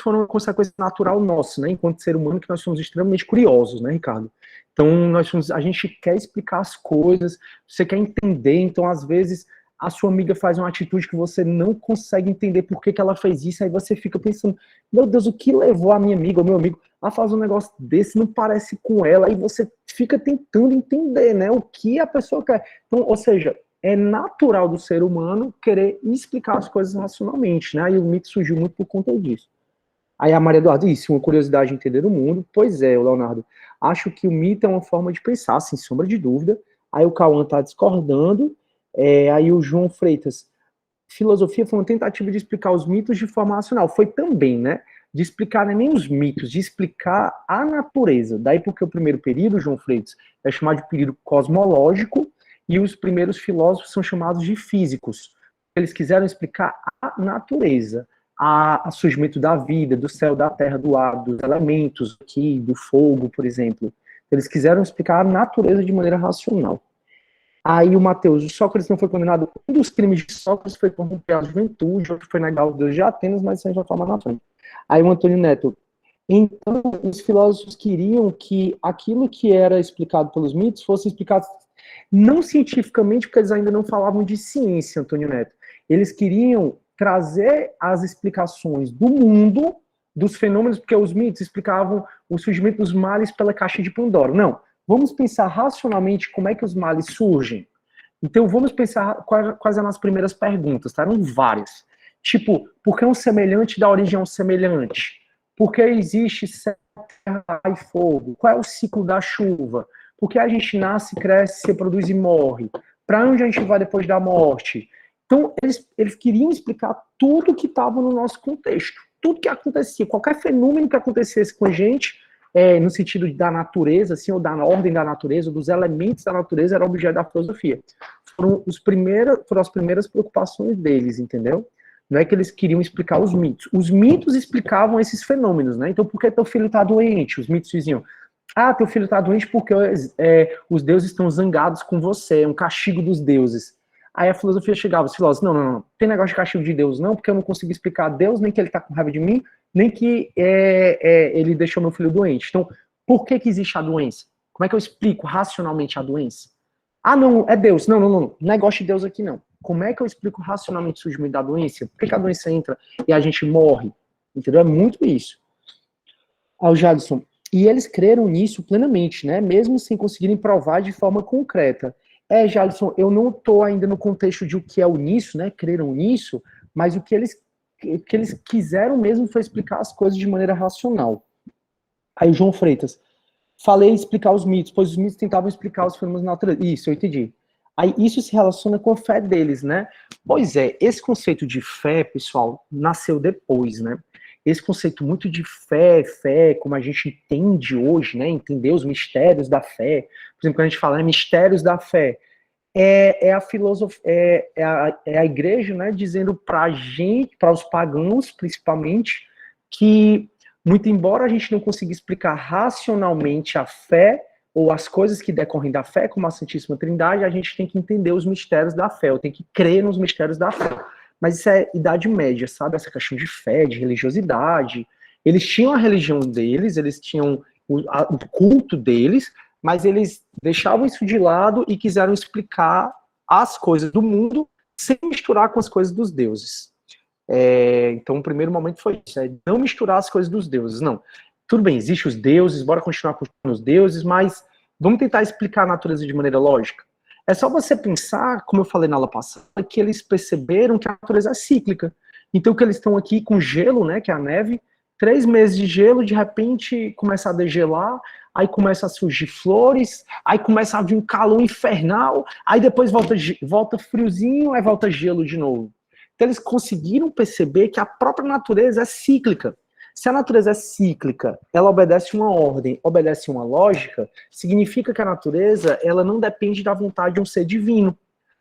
foram uma consequência natural nossa, né? Enquanto ser humano, que nós somos extremamente curiosos, né, Ricardo? Então a gente quer explicar as coisas, você quer entender, então às vezes a sua amiga faz uma atitude que você não consegue entender por que ela fez isso, aí você fica pensando, meu Deus, o que levou a minha amiga ou meu amigo a fazer um negócio desse, não parece com ela, e você fica tentando entender, né, o que a pessoa quer. Então, ou seja, é natural do ser humano querer explicar as coisas racionalmente, né, e o mito surgiu muito por conta disso. Aí a Maria Eduardo disse, uma curiosidade de entender o mundo. Pois é, o Leonardo, acho que o mito é uma forma de pensar, sem sombra de dúvida. Aí o Cauã está discordando. Aí o João Freitas, filosofia foi uma tentativa de explicar os mitos de forma racional. Foi também, né? De explicar nem os mitos, de explicar a natureza. Daí porque o primeiro período, João Freitas, é chamado de período cosmológico, e os primeiros filósofos são chamados de físicos. Eles quiseram explicar a natureza, a surgimento da vida, do céu, da terra, do ar, dos elementos aqui, do fogo, por exemplo. Eles quiseram explicar a natureza de maneira racional. Aí o Mateus, o Sócrates não foi condenado. Um dos crimes de Sócrates foi corromper a juventude, outro foi negar os deuses de Atenas, mas isso a gente vai falar na frente. Aí o Antônio Neto, então os filósofos queriam que aquilo que era explicado pelos mitos fosse explicado não cientificamente, porque eles ainda não falavam de ciência, Antônio Neto. Eles queriam trazer as explicações do mundo, dos fenômenos, porque os mitos explicavam o surgimento dos males pela caixa de Pandora. Não. Vamos pensar racionalmente como é que os males surgem. Então, vamos pensar quais eram as primeiras perguntas, tá? Eram várias. Tipo, por que um semelhante dá origem a um semelhante? Por que existe terra e fogo? Qual é o ciclo da chuva? Por que a gente nasce, cresce, se reproduz e morre? Para onde a gente vai depois da morte? Então, eles queriam explicar tudo que estava no nosso contexto. Tudo que acontecia, qualquer fenômeno que acontecesse com a gente, no sentido da natureza, assim, ou da ordem da natureza, ou dos elementos da natureza, era objeto da filosofia. Foram as primeiras preocupações deles, entendeu? Não é que eles queriam explicar os mitos. Os mitos explicavam esses fenômenos, né? Então, por que teu filho está doente? Os mitos diziam, teu filho está doente porque os deuses estão zangados com você, é um castigo dos deuses. Aí a filosofia chegava, os filósofos, não, tem negócio de castigo de Deus não, porque eu não consigo explicar a Deus, nem que ele está com raiva de mim, nem que ele deixou meu filho doente. Então, por que existe a doença? Como é que eu explico racionalmente a doença? Não, é Deus. Não, negócio de Deus aqui não. Como é que eu explico racionalmente o surgimento da doença? Por que a doença entra e a gente morre? Entendeu? É muito isso. O Jadson, e eles creram nisso plenamente, né? Mesmo sem conseguirem provar de forma concreta. Jadson, eu não estou ainda no contexto de o que é o nisso, né? Creram nisso, mas o que eles que eles quiseram mesmo foi explicar as coisas de maneira racional. Aí o João Freitas, falei explicar os mitos, pois os mitos tentavam explicar os fenômenos naturais. Isso, eu entendi. Aí isso se relaciona com a fé deles, né? Pois é, esse conceito de fé, pessoal, nasceu depois, né? Esse conceito muito de fé, como a gente entende hoje, né? Entender os mistérios da fé. Por exemplo, quando a gente fala mistérios da fé, é a filosofia, é a igreja, né? Dizendo pra gente, para os pagãos, principalmente, que muito embora a gente não consiga explicar racionalmente a fé, ou as coisas que decorrem da fé, como a Santíssima Trindade, a gente tem que entender os mistérios da fé, eu tenho que crer nos mistérios da fé. Mas isso é Idade Média, sabe? Essa questão de fé, de religiosidade. Eles tinham a religião deles, eles tinham o culto deles, mas eles deixavam isso de lado e quiseram explicar as coisas do mundo sem misturar com as coisas dos deuses. Então, o primeiro momento foi isso, não misturar as coisas dos deuses, não. Tudo bem, existem os deuses, bora continuar com os deuses, mas vamos tentar explicar a natureza de maneira lógica. É só você pensar, como eu falei na aula passada, que eles perceberam que a natureza é cíclica. Então, que eles estão aqui com gelo, né, que é a neve, 3 meses de gelo, de repente começa a degelar, aí começa a surgir flores, aí começa a vir um calor infernal, aí depois volta friozinho, aí volta gelo de novo. Então, eles conseguiram perceber que a própria natureza é cíclica. Se a natureza é cíclica, ela obedece uma ordem, obedece uma lógica, significa que a natureza ela não depende da vontade de um ser divino.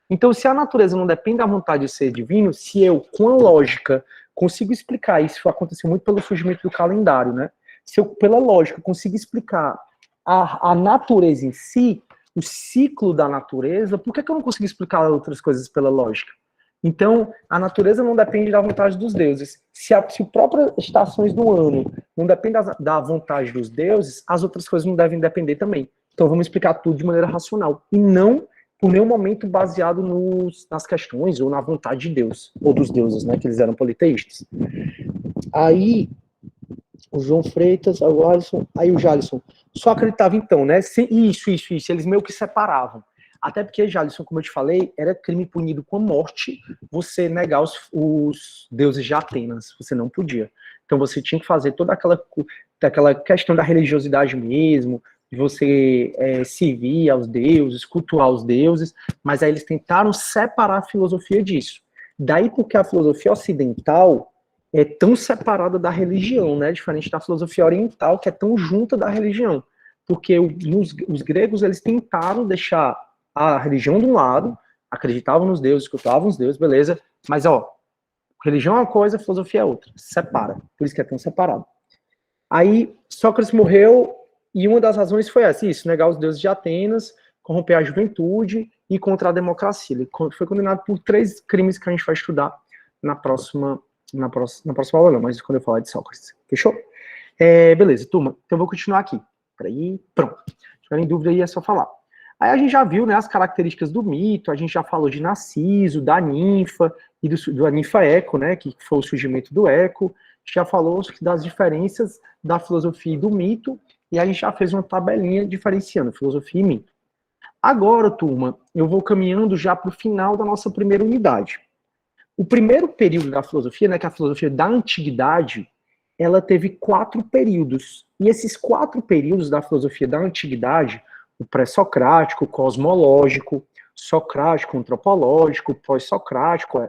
Então, se a natureza não depende da vontade de ser divino, se eu, com a lógica, consigo explicar, isso aconteceu muito pelo surgimento do calendário, né? Se eu, pela lógica, consigo explicar a natureza em si, o ciclo da natureza, por que eu não consigo explicar outras coisas pela lógica? Então, a natureza não depende da vontade dos deuses. Se as próprias estações do ano não dependem da vontade dos deuses, as outras coisas não devem depender também. Então, vamos explicar tudo de maneira racional. E não, por nenhum momento, baseado nas questões ou na vontade de Deus. Ou dos deuses, né? Que eles eram politeístas. Aí, o João Freitas, o Alisson, aí o Jalisson. Só acreditava então, né? Isso. Eles meio que separavam. Até porque, Jalisson, como eu te falei, era crime punido com a morte você negar os deuses de Atenas. Você não podia. Então você tinha que fazer toda aquela questão da religiosidade mesmo, de você servir aos deuses, cultuar os deuses, mas aí eles tentaram separar a filosofia disso. Daí porque a filosofia ocidental é tão separada da religião, né? Diferente da filosofia oriental, que é tão junta da religião. Porque os gregos, eles tentaram deixar a religião de um lado, acreditavam nos deuses, cultuavam os deuses, beleza, mas religião é uma coisa, filosofia é outra, separa, por isso que é tão separado. Aí Sócrates morreu e uma das razões foi essa, isso, negar os deuses de Atenas, corromper a juventude e contra a democracia. Ele foi condenado por 3 crimes que a gente vai estudar na próxima aula, não, mas quando eu falar de Sócrates, fechou? Beleza, turma, então eu vou continuar aqui. Peraí, pronto. Se tiverem dúvida aí é só falar. Aí a gente já viu, né, as características do mito, a gente já falou de Narciso, da ninfa, e da ninfa Eco, né, que foi o surgimento do Eco, já falou das diferenças da filosofia e do mito, e a gente já fez uma tabelinha diferenciando filosofia e mito. Agora, turma, eu vou caminhando já para o final da nossa primeira unidade. O primeiro período da filosofia, né, que é a filosofia da antiguidade, ela teve 4 períodos, e esses 4 períodos da filosofia da antiguidade, o pré-socrático, o cosmológico, socrático, antropológico, pós-socrático,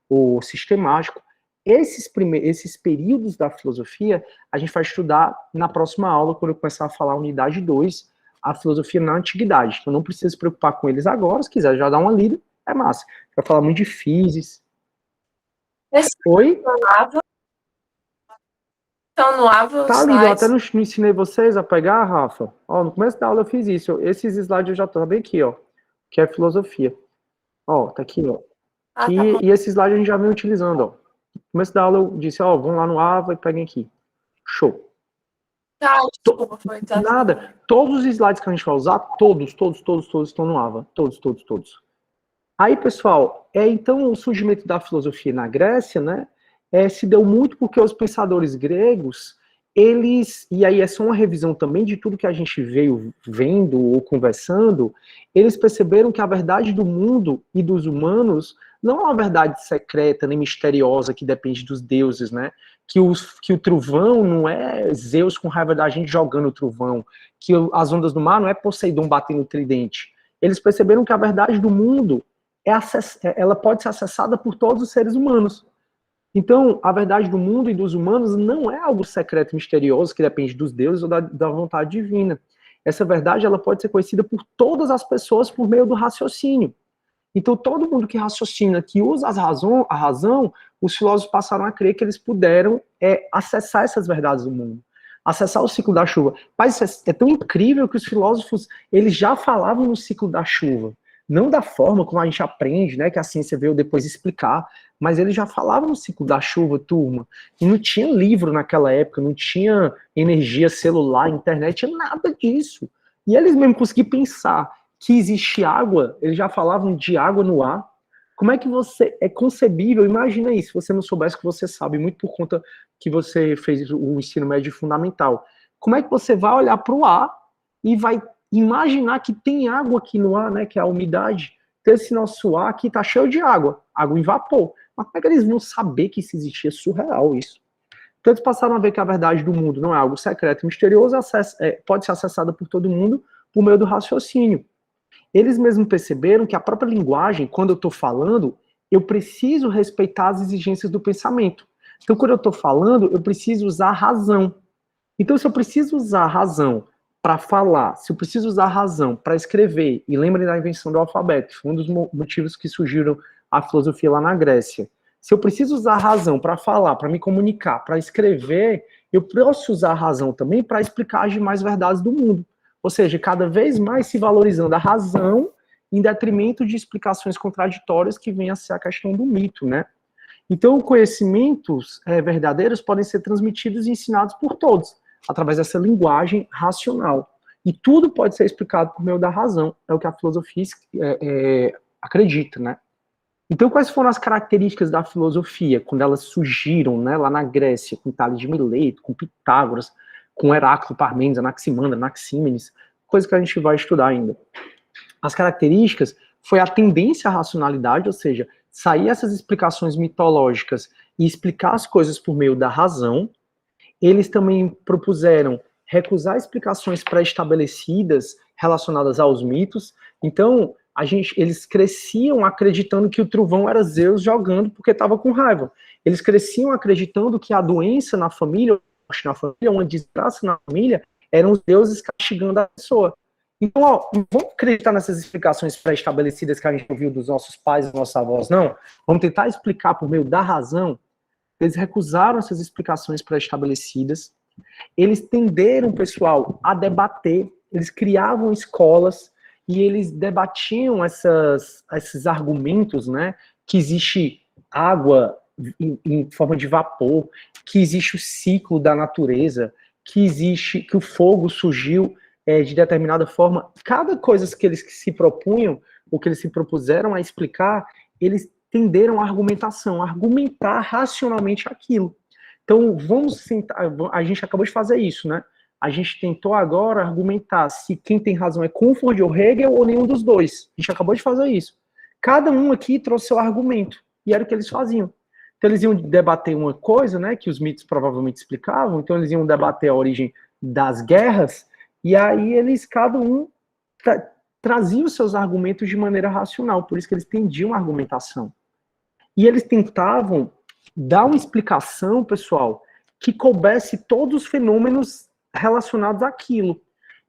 o sistemático. Esses períodos da filosofia, a gente vai estudar na próxima aula, quando eu começar a falar a unidade 2, a filosofia na antiguidade. Então não precisa se preocupar com eles agora, se quiser já dar uma lida, é massa. Vai falar muito de física. Oi? Então, no Ava, tá ali, eu até não ensinei vocês a pegar, Rafa. Ó, no começo da aula eu fiz isso. Esses slides eu já tô bem aqui, ó. Que é filosofia. Ó, tá aqui, ó. tá E esse slide a gente já vem utilizando, ó. No começo da aula eu disse, ó, vão lá no Ava e peguem aqui. Show. Tá, desculpa, foi Nada. Todos os slides que a gente vai usar, todos estão no Ava. Todos. Aí, pessoal, então o surgimento da filosofia na Grécia, né? Se deu muito porque os pensadores gregos, e aí é só uma revisão também de tudo que a gente veio vendo ou conversando, eles perceberam que a verdade do mundo e dos humanos não é uma verdade secreta nem misteriosa que depende dos deuses, né? Que o trovão não é Zeus com raiva da gente jogando o trovão, que as ondas do mar não é Poseidon batendo o tridente. Eles perceberam que a verdade do mundo ela pode ser acessada por todos os seres humanos. Então, a verdade do mundo e dos humanos não é algo secreto e misterioso que depende dos deuses ou da vontade divina. Essa verdade ela pode ser conhecida por todas as pessoas por meio do raciocínio. Então, todo mundo que raciocina, que usa a razão, os filósofos passaram a crer que eles puderam acessar essas verdades do mundo, acessar o ciclo da chuva. Mas é tão incrível que os filósofos eles já falavam no ciclo da chuva. Não da forma como a gente aprende, né, que a ciência veio depois explicar, mas eles já falavam no ciclo da chuva, turma. E não tinha livro naquela época, não tinha energia celular, internet, nada disso. E eles mesmo conseguiam pensar que existe água, eles já falavam de água no ar. Como é que é concebível? Imagina isso, se você não soubesse que você sabe, muito por conta que você fez o ensino médio fundamental. Como é que você vai olhar para o ar e vai imaginar que tem água aqui no ar, né, que é a umidade? Então, esse nosso ar aqui está cheio de água em vapor. Mas como é que eles vão saber que isso existia? É surreal isso. Então, eles passaram a ver que a verdade do mundo não é algo secreto e misterioso, pode ser acessada por todo mundo por meio do raciocínio. Eles mesmos perceberam que a própria linguagem, quando eu estou falando, eu preciso respeitar as exigências do pensamento. Então, quando eu estou falando, eu preciso usar a razão. Então, se eu preciso usar a razão para falar, se eu preciso usar a razão para escrever, e lembrem da invenção do alfabeto, foi um dos motivos que surgiram a filosofia lá na Grécia. Se eu preciso usar a razão para falar, para me comunicar, para escrever, eu posso usar a razão também para explicar as demais verdades do mundo. Ou seja, cada vez mais se valorizando a razão em detrimento de explicações contraditórias que vem a ser a questão do mito, né? Então, conhecimentos verdadeiros podem ser transmitidos e ensinados por todos, através dessa linguagem racional. E tudo pode ser explicado por meio da razão, é o que a filosofia acredita, né? Então, quais foram as características da filosofia, quando elas surgiram, né, lá na Grécia, com Tales de Mileto, com Pitágoras, com Heráclito, Parmênides, Anaximandro, Anaxímenes, coisa que a gente vai estudar ainda. As características foi a tendência à racionalidade, ou seja, sair essas explicações mitológicas e explicar as coisas por meio da razão. Eles também propuseram recusar explicações pré-estabelecidas relacionadas aos mitos. Então, eles cresciam acreditando que o trovão era Zeus jogando porque estava com raiva. Eles cresciam acreditando que a doença na família, uma desgraça na família, eram os deuses castigando a pessoa. Então, não vamos acreditar nessas explicações pré-estabelecidas que a gente ouviu dos nossos pais e dos nossos avós, não. Vamos tentar explicar por meio da razão. Eles recusaram essas explicações pré-estabelecidas. Eles tenderam, pessoal, a debater. Eles criavam escolas e eles debatiam esses argumentos, né? Que existe água em forma de vapor, que existe o ciclo da natureza, que o fogo surgiu de determinada forma. Cada coisa que eles se propunham, ou que eles se propuseram a explicar, eles tenderam a argumentar racionalmente aquilo. Então, vamos sentar, a gente acabou de fazer isso, né? A gente tentou agora argumentar se quem tem razão é Comfort ou Hegel ou nenhum dos dois. A gente acabou de fazer isso. Cada um aqui trouxe seu argumento, e era o que eles faziam. Então, eles iam debater uma coisa, né, que os mitos provavelmente explicavam, então eles iam debater a origem das guerras, e aí cada um trazia os seus argumentos de maneira racional, por isso que eles tendiam a argumentação. E eles tentavam dar uma explicação, pessoal, que coubesse todos os fenômenos relacionados àquilo.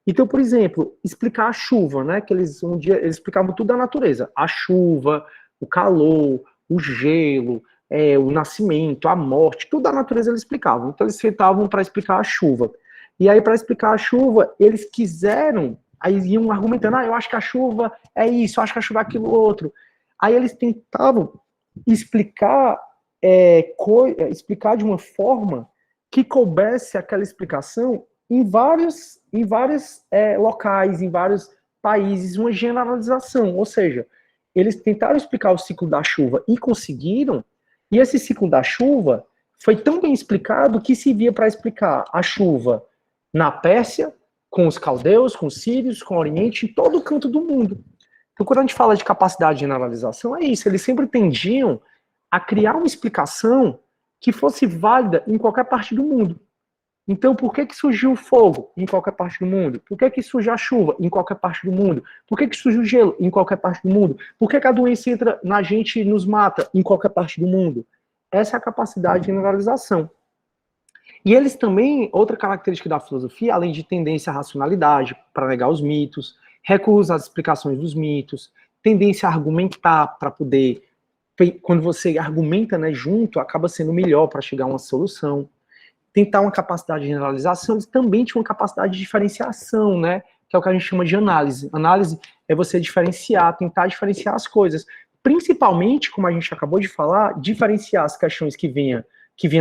Então, por exemplo, explicar a chuva, né? Que eles explicavam tudo da natureza. A chuva, o calor, o gelo, o nascimento, a morte, tudo da natureza eles explicavam. Então, eles sentavam para explicar a chuva. E aí, para explicar a chuva, eles quiseram, aí iam argumentando, eu acho que a chuva é isso, eu acho que a chuva é aquilo outro. Aí eles tentavam explicar de uma forma que coubesse aquela explicação em vários locais, em vários países, uma generalização. Ou seja, eles tentaram explicar o ciclo da chuva e conseguiram, e esse ciclo da chuva foi tão bem explicado que servia para explicar a chuva na Pérsia, com os caldeus, com os sírios, com o Oriente, em todo canto do mundo. Então, quando a gente fala de capacidade de generalização, é isso. Eles sempre tendiam a criar uma explicação que fosse válida em qualquer parte do mundo. Então, por que surgiu o fogo em qualquer parte do mundo? Por que surgiu a chuva em qualquer parte do mundo? Por que surgiu o gelo em qualquer parte do mundo? Por que a doença entra na gente e nos mata em qualquer parte do mundo? Essa é a capacidade de generalização. E eles também, outra característica da filosofia, além de tendência à racionalidade, para negar os mitos, recusa às explicações dos mitos, tendência a argumentar para poder, quando você argumenta, né, junto, acaba sendo melhor para chegar a uma solução. Tentar uma capacidade de generalização, eles também tinham uma capacidade de diferenciação, né, que é o que a gente chama de análise. Análise é você diferenciar, tentar diferenciar as coisas. Principalmente, como a gente acabou de falar, diferenciar as questões que vinham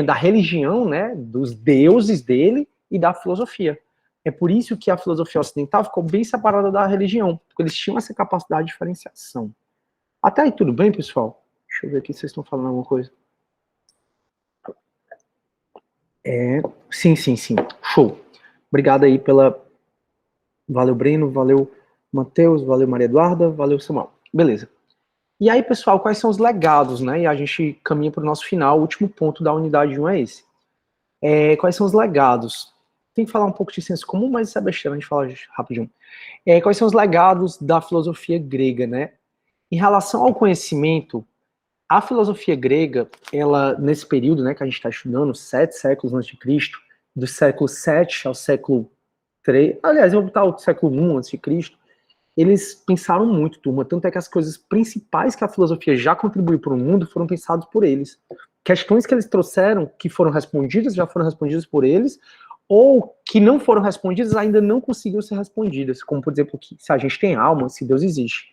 da religião, né, dos deuses dele e da filosofia. É por isso que a filosofia ocidental ficou bem separada da religião, porque eles tinham essa capacidade de diferenciação. Até aí tudo bem, pessoal? Deixa eu ver aqui se vocês estão falando alguma coisa. Sim. Show. Obrigado aí pela... Valeu, Breno. Valeu, Matheus. Valeu, Maria Eduarda. Valeu, Samuel. Beleza. E aí, pessoal, quais são os legados, né? E a gente caminha para o nosso final. O último ponto da unidade 1 é esse. Quais são os legados? Tem que falar um pouco de senso comum, mas isso é besteira, a gente fala rapidinho. Quais são os legados da filosofia grega, né? Em relação ao conhecimento, a filosofia grega, ela, nesse período, né, que a gente está estudando, 7 séculos antes de Cristo, do século 7 ao século 3, aliás, eu vou botar o século 1 antes de Cristo, eles pensaram muito, turma, tanto é que as coisas principais que a filosofia já contribuiu para o mundo foram pensadas por eles. Questões que eles trouxeram, que foram respondidas, já foram respondidas por eles, ou que não foram respondidas, ainda não conseguiram ser respondidas, como, por exemplo, que se a gente tem alma, se Deus existe.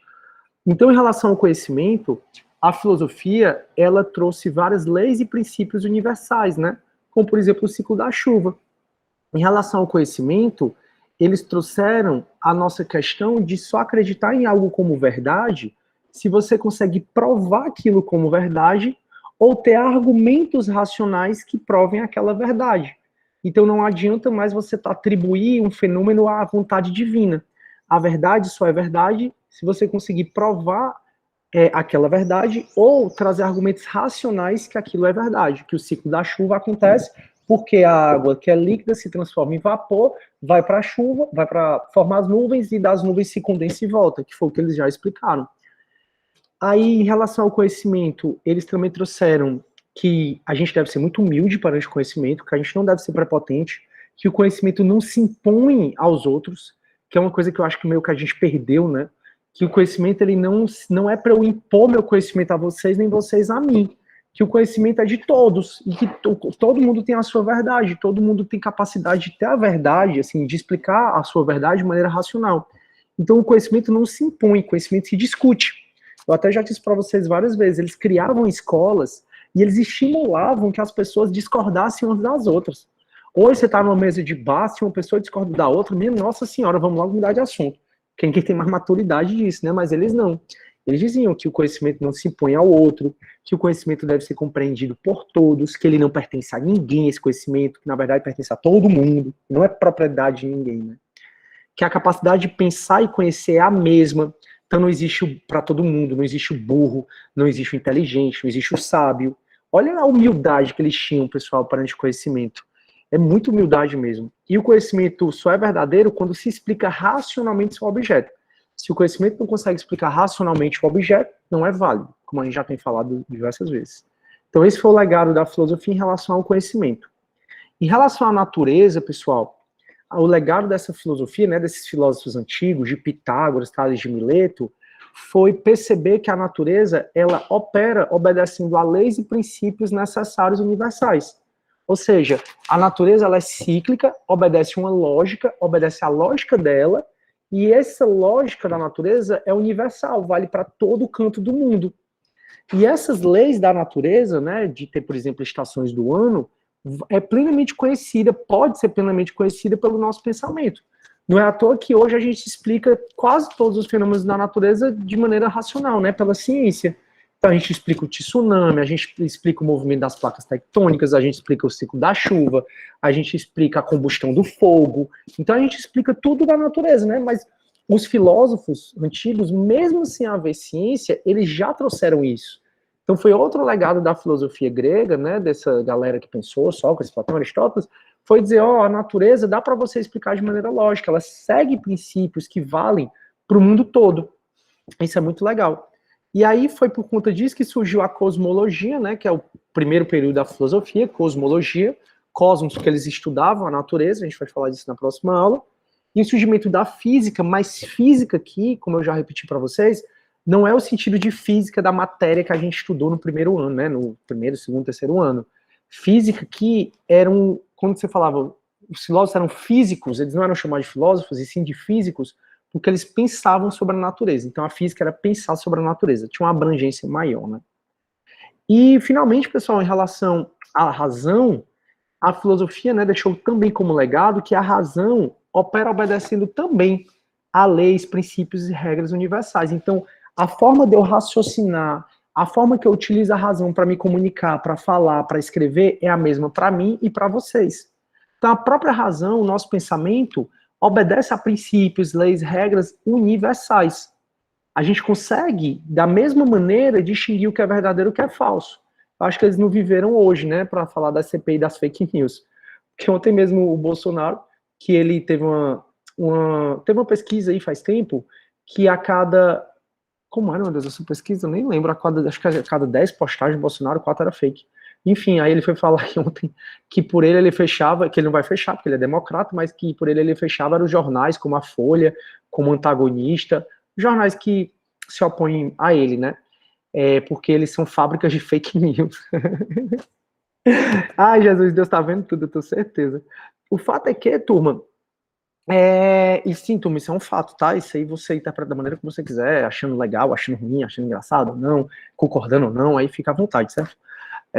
Então, em relação ao conhecimento, a filosofia, ela trouxe várias leis e princípios universais, né? Como, por exemplo, o ciclo da chuva. Em relação ao conhecimento, eles trouxeram a nossa questão de só acreditar em algo como verdade se você consegue provar aquilo como verdade ou ter argumentos racionais que provem aquela verdade. Então não adianta mais você atribuir um fenômeno à vontade divina. A verdade só é verdade se você conseguir provar aquela verdade ou trazer argumentos racionais que aquilo é verdade, que o ciclo da chuva acontece porque a água que é líquida se transforma em vapor, vai para a chuva, vai para formar as nuvens e das nuvens se condensa e volta, que foi o que eles já explicaram. Aí, em relação ao conhecimento, eles também trouxeram que a gente deve ser muito humilde perante o conhecimento, que a gente não deve ser prepotente, que o conhecimento não se impõe aos outros, que é uma coisa que eu acho que meio que a gente perdeu, né? Que o conhecimento, ele não é para eu impor meu conhecimento a vocês, nem vocês a mim. Que o conhecimento é de todos, e que todo mundo tem a sua verdade, todo mundo tem capacidade de ter a verdade, assim, de explicar a sua verdade de maneira racional. Então o conhecimento não se impõe, o conhecimento se discute. Eu até já disse para vocês várias vezes, eles criavam escolas e eles estimulavam que as pessoas discordassem umas das outras. Hoje você está numa mesa de bar, se uma pessoa discorda da outra, minha nossa senhora, vamos logo mudar de assunto. Quem tem mais maturidade disso, né? Mas eles não. Eles diziam que o conhecimento não se impõe ao outro, que o conhecimento deve ser compreendido por todos, que ele não pertence a ninguém, esse conhecimento, que na verdade pertence a todo mundo, não é propriedade de ninguém, né? Que a capacidade de pensar e conhecer é a mesma, então não existe para todo mundo, não existe o burro, não existe o inteligente, não existe o sábio. Olha a humildade que eles tinham, pessoal, perante o conhecimento. É muita humildade mesmo. E o conhecimento só é verdadeiro quando se explica racionalmente seu objeto. Se o conhecimento não consegue explicar racionalmente o objeto, não é válido, como a gente já tem falado diversas vezes. Então esse foi o legado da filosofia em relação ao conhecimento. Em relação à natureza, pessoal, o legado dessa filosofia, né, desses filósofos antigos, de Pitágoras, Tales de Mileto, foi perceber que a natureza, ela opera obedecendo a leis e princípios necessários universais. Ou seja, a natureza, ela é cíclica, obedece uma lógica, obedece a lógica dela, e essa lógica da natureza é universal, vale para todo canto do mundo. E essas leis da natureza, né, de ter, por exemplo, estações do ano, é plenamente conhecida, pode ser plenamente conhecida pelo nosso pensamento. Não é à toa que hoje a gente explica quase todos os fenômenos da natureza de maneira racional, né, pela ciência. Então a gente explica o tsunami, a gente explica o movimento das placas tectônicas, a gente explica o ciclo da chuva, a gente explica a combustão do fogo. Então a gente explica tudo da natureza, né? Mas os filósofos antigos, mesmo sem haver ciência, eles já trouxeram isso. Então foi outro legado da filosofia grega, né, dessa galera que pensou, Sócrates, Platão, Aristóteles, foi dizer, a natureza dá para você explicar de maneira lógica, ela segue princípios que valem para o mundo todo. Isso é muito legal. E aí foi por conta disso que surgiu a cosmologia, né, que é o primeiro período da filosofia, cosmologia, cosmos, que eles estudavam a natureza, a gente vai falar disso na próxima aula, e o surgimento da física, mas física aqui, como eu já repeti para vocês, não é o sentido de física da matéria que a gente estudou no primeiro ano, né, no primeiro, segundo, terceiro ano. Física aqui quando você falava, os filósofos eram físicos, eles não eram chamados de filósofos, e sim de físicos, porque eles pensavam sobre a natureza. Então a física era pensar sobre a natureza, tinha uma abrangência maior, né. E, finalmente, pessoal, em relação à razão, a filosofia, né, deixou também como legado que a razão opera obedecendo também a leis, princípios e regras universais. Então, a forma de eu raciocinar, a forma que eu utilizo a razão para me comunicar, para falar, para escrever, é a mesma para mim e para vocês. Então, a própria razão, o nosso pensamento, obedece a princípios, leis, regras universais. A gente consegue, da mesma maneira, distinguir o que é verdadeiro e o que é falso. Eu acho que eles não viveram hoje, né, para falar da CPI das fake news. Porque ontem mesmo o Bolsonaro, que ele teve uma pesquisa aí faz tempo, que a cada... Como era, meu Deus, essa pesquisa? Eu nem lembro. Acho que a cada 10 postagens do Bolsonaro, 4 era fake. Enfim, aí ele foi falar que ontem que por ele fechava, que ele não vai fechar, porque ele é democrata, mas que por ele fechava eram os jornais, como a Folha, como Antagonista, jornais que se opõem a ele, né? Porque eles são fábricas de fake news. Ai, Jesus, Deus tá vendo tudo, eu tenho certeza. O fato é que, turma, e sim, turma, isso é um fato, tá? Isso aí você interpreta da maneira que você quiser, achando legal, achando ruim, achando engraçado, não, concordando ou não, aí fica à vontade, certo?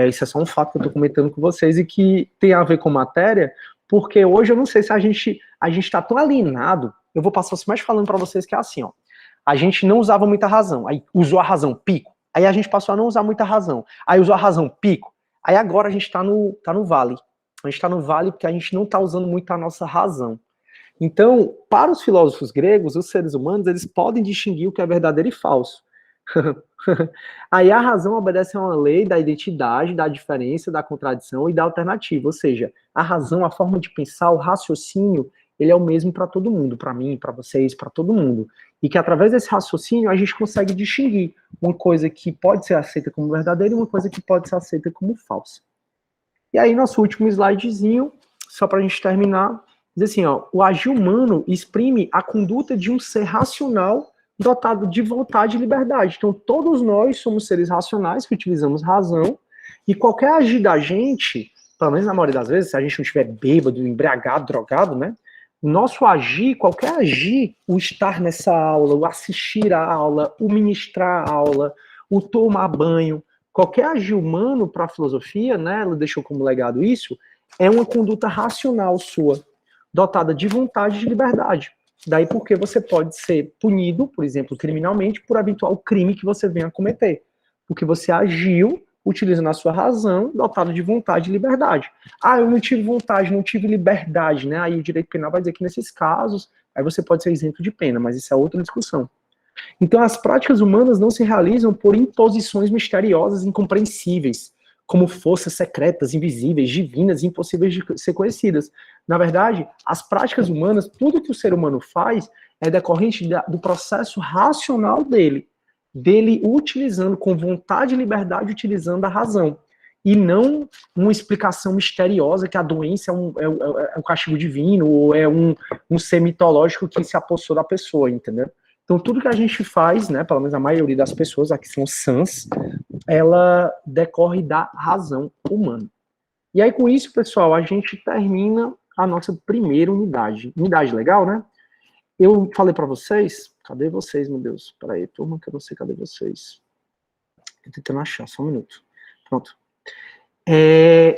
Isso é só um fato que eu tô comentando com vocês e que tem a ver com matéria, porque hoje eu não sei se a gente tá tão alienado, eu vou passar mais falando pra vocês que é assim, ó, a gente não usava muita razão, aí usou a razão, pico, aí a gente passou a não usar muita razão, aí usou a razão, pico, aí agora a gente tá no vale, a gente tá no vale porque a gente não tá usando muito a nossa razão. Então, para os filósofos gregos, os seres humanos, eles podem distinguir o que é verdadeiro e falso. Aí a razão obedece a uma lei da identidade, da diferença, da contradição e da alternativa, ou seja, a razão, a forma de pensar, o raciocínio, ele é o mesmo para todo mundo, para mim, para vocês, para todo mundo. E que através desse raciocínio a gente consegue distinguir uma coisa que pode ser aceita como verdadeira e uma coisa que pode ser aceita como falsa. E aí, nosso último slidezinho, só para a gente terminar, diz assim, ó, o agir humano exprime a conduta de um ser racional dotado de vontade e liberdade. Então, todos nós somos seres racionais que utilizamos razão, e qualquer agir da gente, pelo menos na maioria das vezes, se a gente não estiver bêbado, embriagado, drogado, né, o nosso agir, qualquer agir, o estar nessa aula, o assistir à aula, o ministrar a aula, o tomar banho, qualquer agir humano para a filosofia, né, ela deixou como legado isso, é uma conduta racional sua, dotada de vontade e de liberdade. Daí porque você pode ser punido, por exemplo, criminalmente, por eventual crime que você venha a cometer. Porque você agiu utilizando a sua razão, dotado de vontade e liberdade. Ah, eu não tive vontade, não tive liberdade, né? Aí o direito penal vai dizer que nesses casos, aí você pode ser isento de pena, mas isso é outra discussão. Então as práticas humanas não se realizam por imposições misteriosas e incompreensíveis, como forças secretas, invisíveis, divinas, impossíveis de ser conhecidas. Na verdade, as práticas humanas, tudo que o ser humano faz é decorrente do processo racional dele utilizando com vontade e liberdade, utilizando a razão, e não uma explicação misteriosa que a doença é um castigo divino, ou é um ser mitológico que se apossou da pessoa, entendeu? Então, tudo que a gente faz, né, pelo menos a maioria das pessoas, aqui são sãs, ela decorre da razão humana. E aí, com isso, pessoal, a gente termina a nossa primeira unidade. Unidade legal, né? Eu falei para vocês... Cadê vocês, meu Deus? Peraí, turma, que eu não sei cadê vocês. Tô tentando achar, só um minuto. Pronto.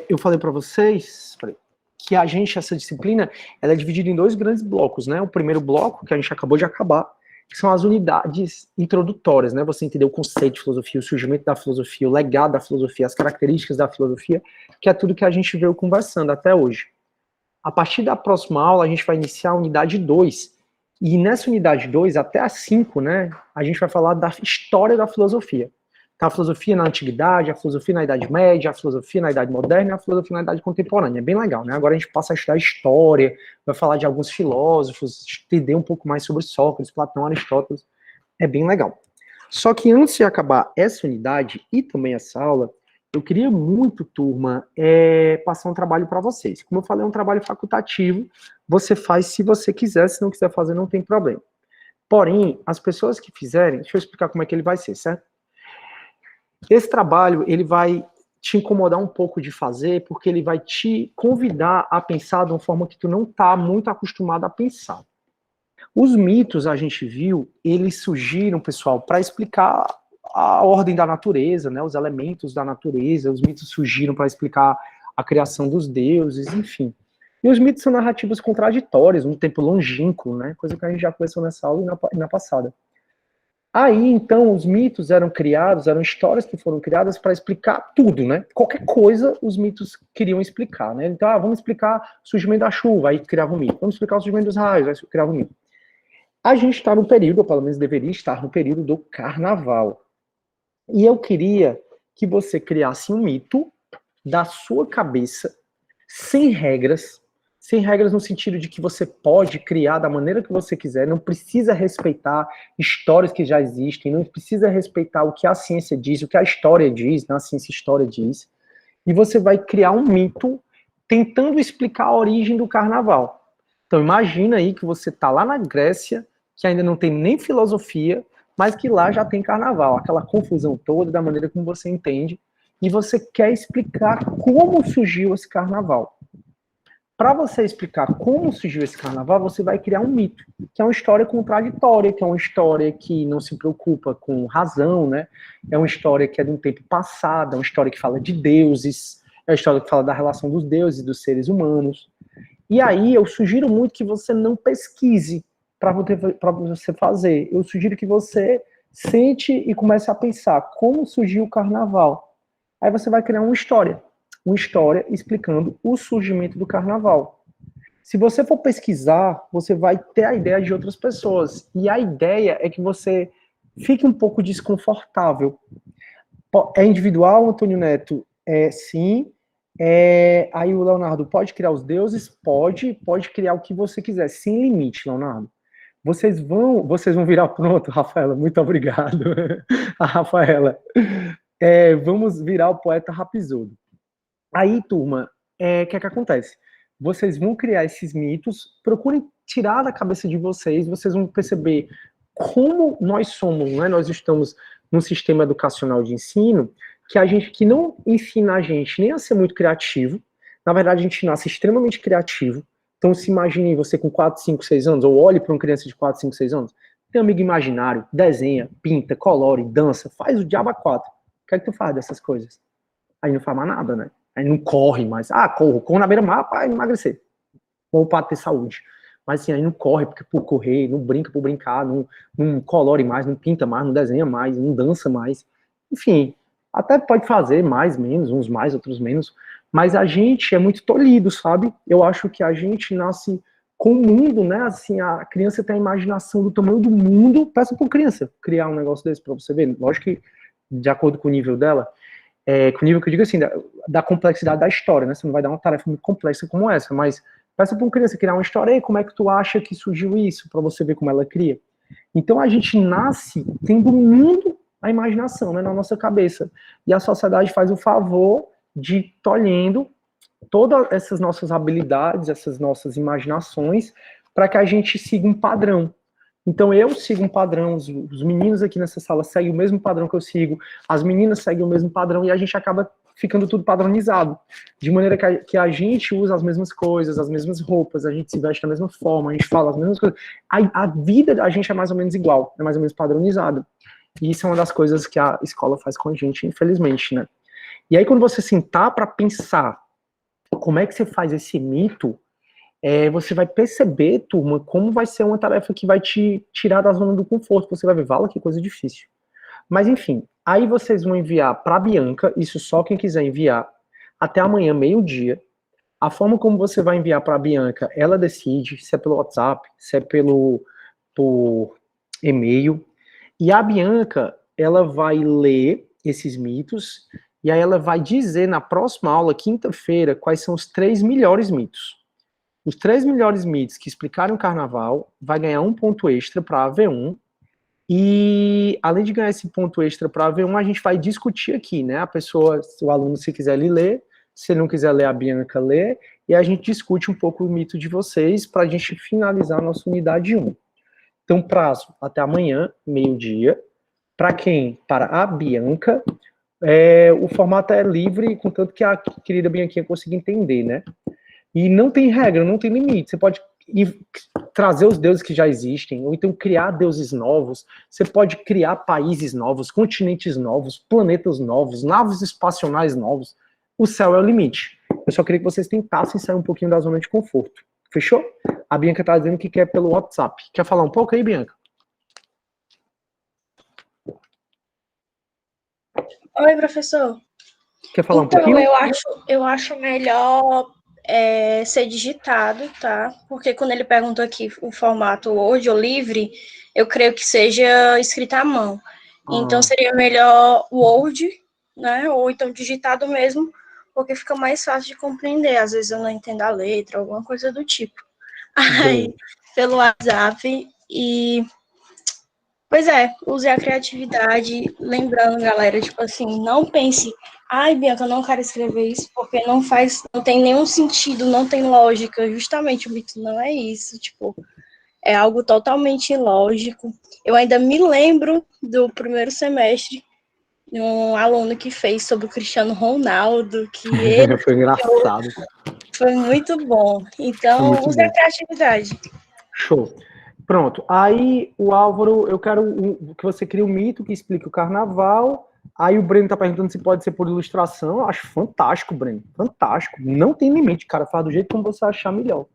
Eu falei para vocês... Peraí, que a gente, essa disciplina, ela é dividida em 2 grandes blocos, né? O primeiro bloco, que a gente acabou de acabar, que são as unidades introdutórias, né? Você entender o conceito de filosofia, o surgimento da filosofia, o legado da filosofia, as características da filosofia, que é tudo que a gente veio conversando até hoje. A partir da próxima aula, a gente vai iniciar a unidade 2, E nessa unidade 2, até a 5, né, a gente vai falar da história da filosofia. Tá, a filosofia na antiguidade, a filosofia na Idade Média, a filosofia na Idade Moderna e a filosofia na Idade Contemporânea. É bem legal, né? Agora a gente passa a estudar história, vai falar de alguns filósofos, entender um pouco mais sobre Sócrates, Platão, Aristóteles. É bem legal. Só que antes de acabar essa unidade e também essa aula, eu queria muito, turma, passar um trabalho para vocês. Como eu falei, é um trabalho facultativo, você faz se você quiser, se não quiser fazer, não tem problema. Porém, as pessoas que fizerem, deixa eu explicar como é que ele vai ser, certo? Esse trabalho, ele vai te incomodar um pouco de fazer, porque ele vai te convidar a pensar de uma forma que tu não está muito acostumado a pensar. Os mitos, a gente viu, eles surgiram, pessoal, para explicar a ordem da natureza, né, os elementos da natureza. Os mitos surgiram para explicar a criação dos deuses, enfim. E os mitos são narrativas contraditórias, um tempo longínquo, né, coisa que a gente já conversou nessa aula e na passada. Aí, então, os mitos eram criados, eram histórias que foram criadas para explicar tudo, né? Qualquer coisa os mitos queriam explicar, né? Então, vamos explicar o surgimento da chuva, aí criava um mito. Vamos explicar o surgimento dos raios, aí criava um mito. A gente está no período, ou pelo menos deveria estar no período do carnaval. E eu queria que você criasse um mito da sua cabeça, sem regras no sentido de que você pode criar da maneira que você quiser, não precisa respeitar histórias que já existem, não precisa respeitar o que a ciência diz, o que a história diz, né? A ciência e a história diz, e você vai criar um mito tentando explicar a origem do carnaval. Então imagina aí que você está lá na Grécia, que ainda não tem nem filosofia, mas que lá já tem carnaval, aquela confusão toda da maneira como você entende, e você quer explicar como surgiu esse carnaval. Para você explicar como surgiu esse carnaval, você vai criar um mito, que é uma história contraditória, que é uma história que não se preocupa com razão, né? É uma história que é de um tempo passado, é uma história que fala de deuses, é uma história que fala da relação dos deuses e dos seres humanos. E aí eu sugiro muito que você não pesquise para você fazer. Eu sugiro que você sente e comece a pensar como surgiu o carnaval. Aí você vai criar uma história explicando o surgimento do carnaval. Se você for pesquisar, você vai ter a ideia de outras pessoas. E a ideia é que você fique um pouco desconfortável. É individual, Antônio Neto? Sim. Aí o Leonardo, pode criar os deuses? Pode criar o que você quiser, sem limite, Leonardo. Vocês vão virar pronto, Rafaela, muito obrigado. A Rafaela. Vamos virar o poeta Rapsode. Aí, turma, o que acontece? Vocês vão criar esses mitos, procurem tirar da cabeça de vocês vão perceber como nós somos, né? Nós estamos num sistema educacional de ensino que não ensina a gente nem a ser muito criativo. Na verdade, a gente nasce extremamente criativo. Então, se imagine você com 4, 5, 6 anos, ou olhe para uma criança de 4, 5, 6 anos, tem um amigo imaginário, desenha, pinta, colore, dança, faz o diabo a 4. O que é que tu faz dessas coisas? Aí não faz mais nada, né? Aí não corre mais. Corro na beira-mar para emagrecer. Ou para ter saúde. Mas assim, aí não corre por correr, não brinca por brincar, não colore mais, não pinta mais, não desenha mais, não dança mais. Enfim, até pode fazer mais, menos, uns mais, outros menos. Mas a gente é muito tolhido, sabe? Eu acho que a gente nasce com o mundo, né? Assim, a criança tem a imaginação do tamanho do mundo. Peça por criança criar um negócio desse para você ver. Lógico que, de acordo com o nível dela, com o nível que eu digo assim, da complexidade da história, né? Você não vai dar uma tarefa muito complexa como essa, mas peça para uma criança criar uma história, como é que tu acha que surgiu isso? Para você ver como ela cria. Então a gente nasce tendo o mundo, a imaginação, né, na nossa cabeça. E a sociedade faz o favor de tolhendo todas essas nossas habilidades, essas nossas imaginações, para que a gente siga um padrão. Então eu sigo um padrão, os meninos aqui nessa sala seguem o mesmo padrão que eu sigo, as meninas seguem o mesmo padrão, e a gente acaba ficando tudo padronizado, de maneira que a gente usa as mesmas coisas, as mesmas roupas, a gente se veste da mesma forma, a gente fala as mesmas coisas, a vida da gente é mais ou menos igual, é mais ou menos padronizada, e isso é uma das coisas que a escola faz com a gente, infelizmente, né? E aí quando você sentar para pensar como é que você faz esse mito, você vai perceber, turma, como vai ser uma tarefa que vai te tirar da zona do conforto. Você vai ver, vala, que coisa difícil. Mas, enfim, aí vocês vão enviar para a Bianca, isso só quem quiser enviar, até amanhã, meio-dia. A forma como você vai enviar para a Bianca, ela decide se é pelo WhatsApp, se é por e-mail, e a Bianca, ela vai ler esses mitos, e aí ela vai dizer na próxima aula, quinta-feira, quais são os 3 melhores mitos. Os 3 melhores mitos que explicaram o carnaval vai ganhar um ponto extra para a AV1, e além de ganhar esse ponto extra para a AV1, a gente vai discutir aqui, né? A pessoa, o aluno, se quiser ler, se não quiser ler, a Bianca lê, e a gente discute um pouco o mito de vocês para a gente finalizar a nossa unidade 1. Então, prazo até amanhã, meio-dia. Para quem? Para a Bianca. O formato é livre, contanto que a querida Bianquinha consiga entender, né? E não tem regra, não tem limite. Você pode trazer os deuses que já existem, ou então criar deuses novos. Você pode criar países novos, continentes novos, planetas novos, naves espaciais novos. O céu é o limite. Eu só queria que vocês tentassem sair um pouquinho da zona de conforto. Fechou? A Bianca está dizendo que quer pelo WhatsApp. Quer falar um pouco aí, Bianca? Oi, professor. Quer falar um Então, pouquinho? eu acho melhor ser digitado, tá? Porque quando ele perguntou aqui o formato Word ou livre, eu creio que seja escrita à mão. Então, seria melhor Word, né? Ou então digitado mesmo, porque fica mais fácil de compreender. Às vezes eu não entendo a letra, alguma coisa do tipo. Aí, pelo WhatsApp e... Pois é, use a criatividade, lembrando, galera, tipo assim, não pense, ai, Bianca, eu não quero escrever isso, porque não tem nenhum sentido, não tem lógica, justamente o mito não é isso, tipo, é algo totalmente ilógico. Eu ainda me lembro do primeiro semestre, de um aluno que fez sobre o Cristiano Ronaldo, que ele Foi engraçado. foi muito bom. Então, use a criatividade. Show. Pronto. Aí, o Álvaro, eu quero que você crie um mito que explique o carnaval. Aí o Breno tá perguntando se pode ser por ilustração. Eu acho fantástico, Breno. Fantástico. Não tem limite, cara. Faz do jeito como você achar melhor.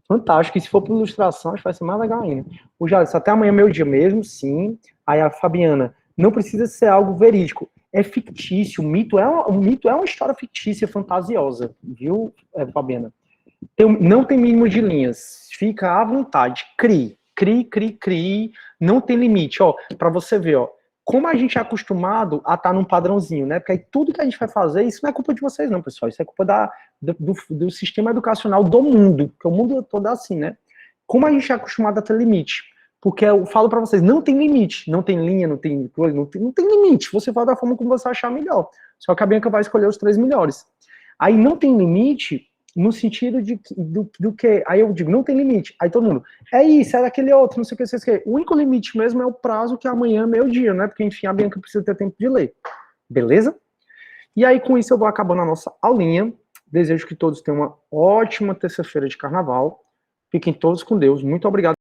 Fantástico. E se for por ilustração, acho que vai ser mais legal ainda. O Jalisson, até amanhã, meio dia mesmo, sim. Aí a Fabiana, não precisa ser algo verídico. É fictício. O mito é uma história fictícia, fantasiosa. Viu, Fabiana? Não tem mínimo de linhas. Fica à vontade. Crie. Não tem limite. Ó, para você ver, ó, como a gente é acostumado a estar num padrãozinho, né? Porque aí tudo que a gente vai fazer, isso não é culpa de vocês, não, pessoal. Isso é culpa do sistema educacional do mundo, porque o mundo todo é assim, né? Como a gente é acostumado a ter limite. Porque eu falo para vocês, não tem limite, não tem linha, não tem coisa, não tem limite. Você faz da forma como você achar melhor. Só que a Bianca vai escolher os 3 melhores. Aí não tem limite no sentido do que, aí eu digo, não tem limite, aí todo mundo, é isso, é daquele outro, não sei o que, vocês querem. O único limite mesmo é o prazo, que é amanhã, meio-dia, né, porque enfim, a Bianca precisa ter tempo de ler, beleza? E aí com isso eu vou acabando a nossa aulinha, desejo que todos tenham uma ótima terça-feira de carnaval, fiquem todos com Deus, muito obrigado.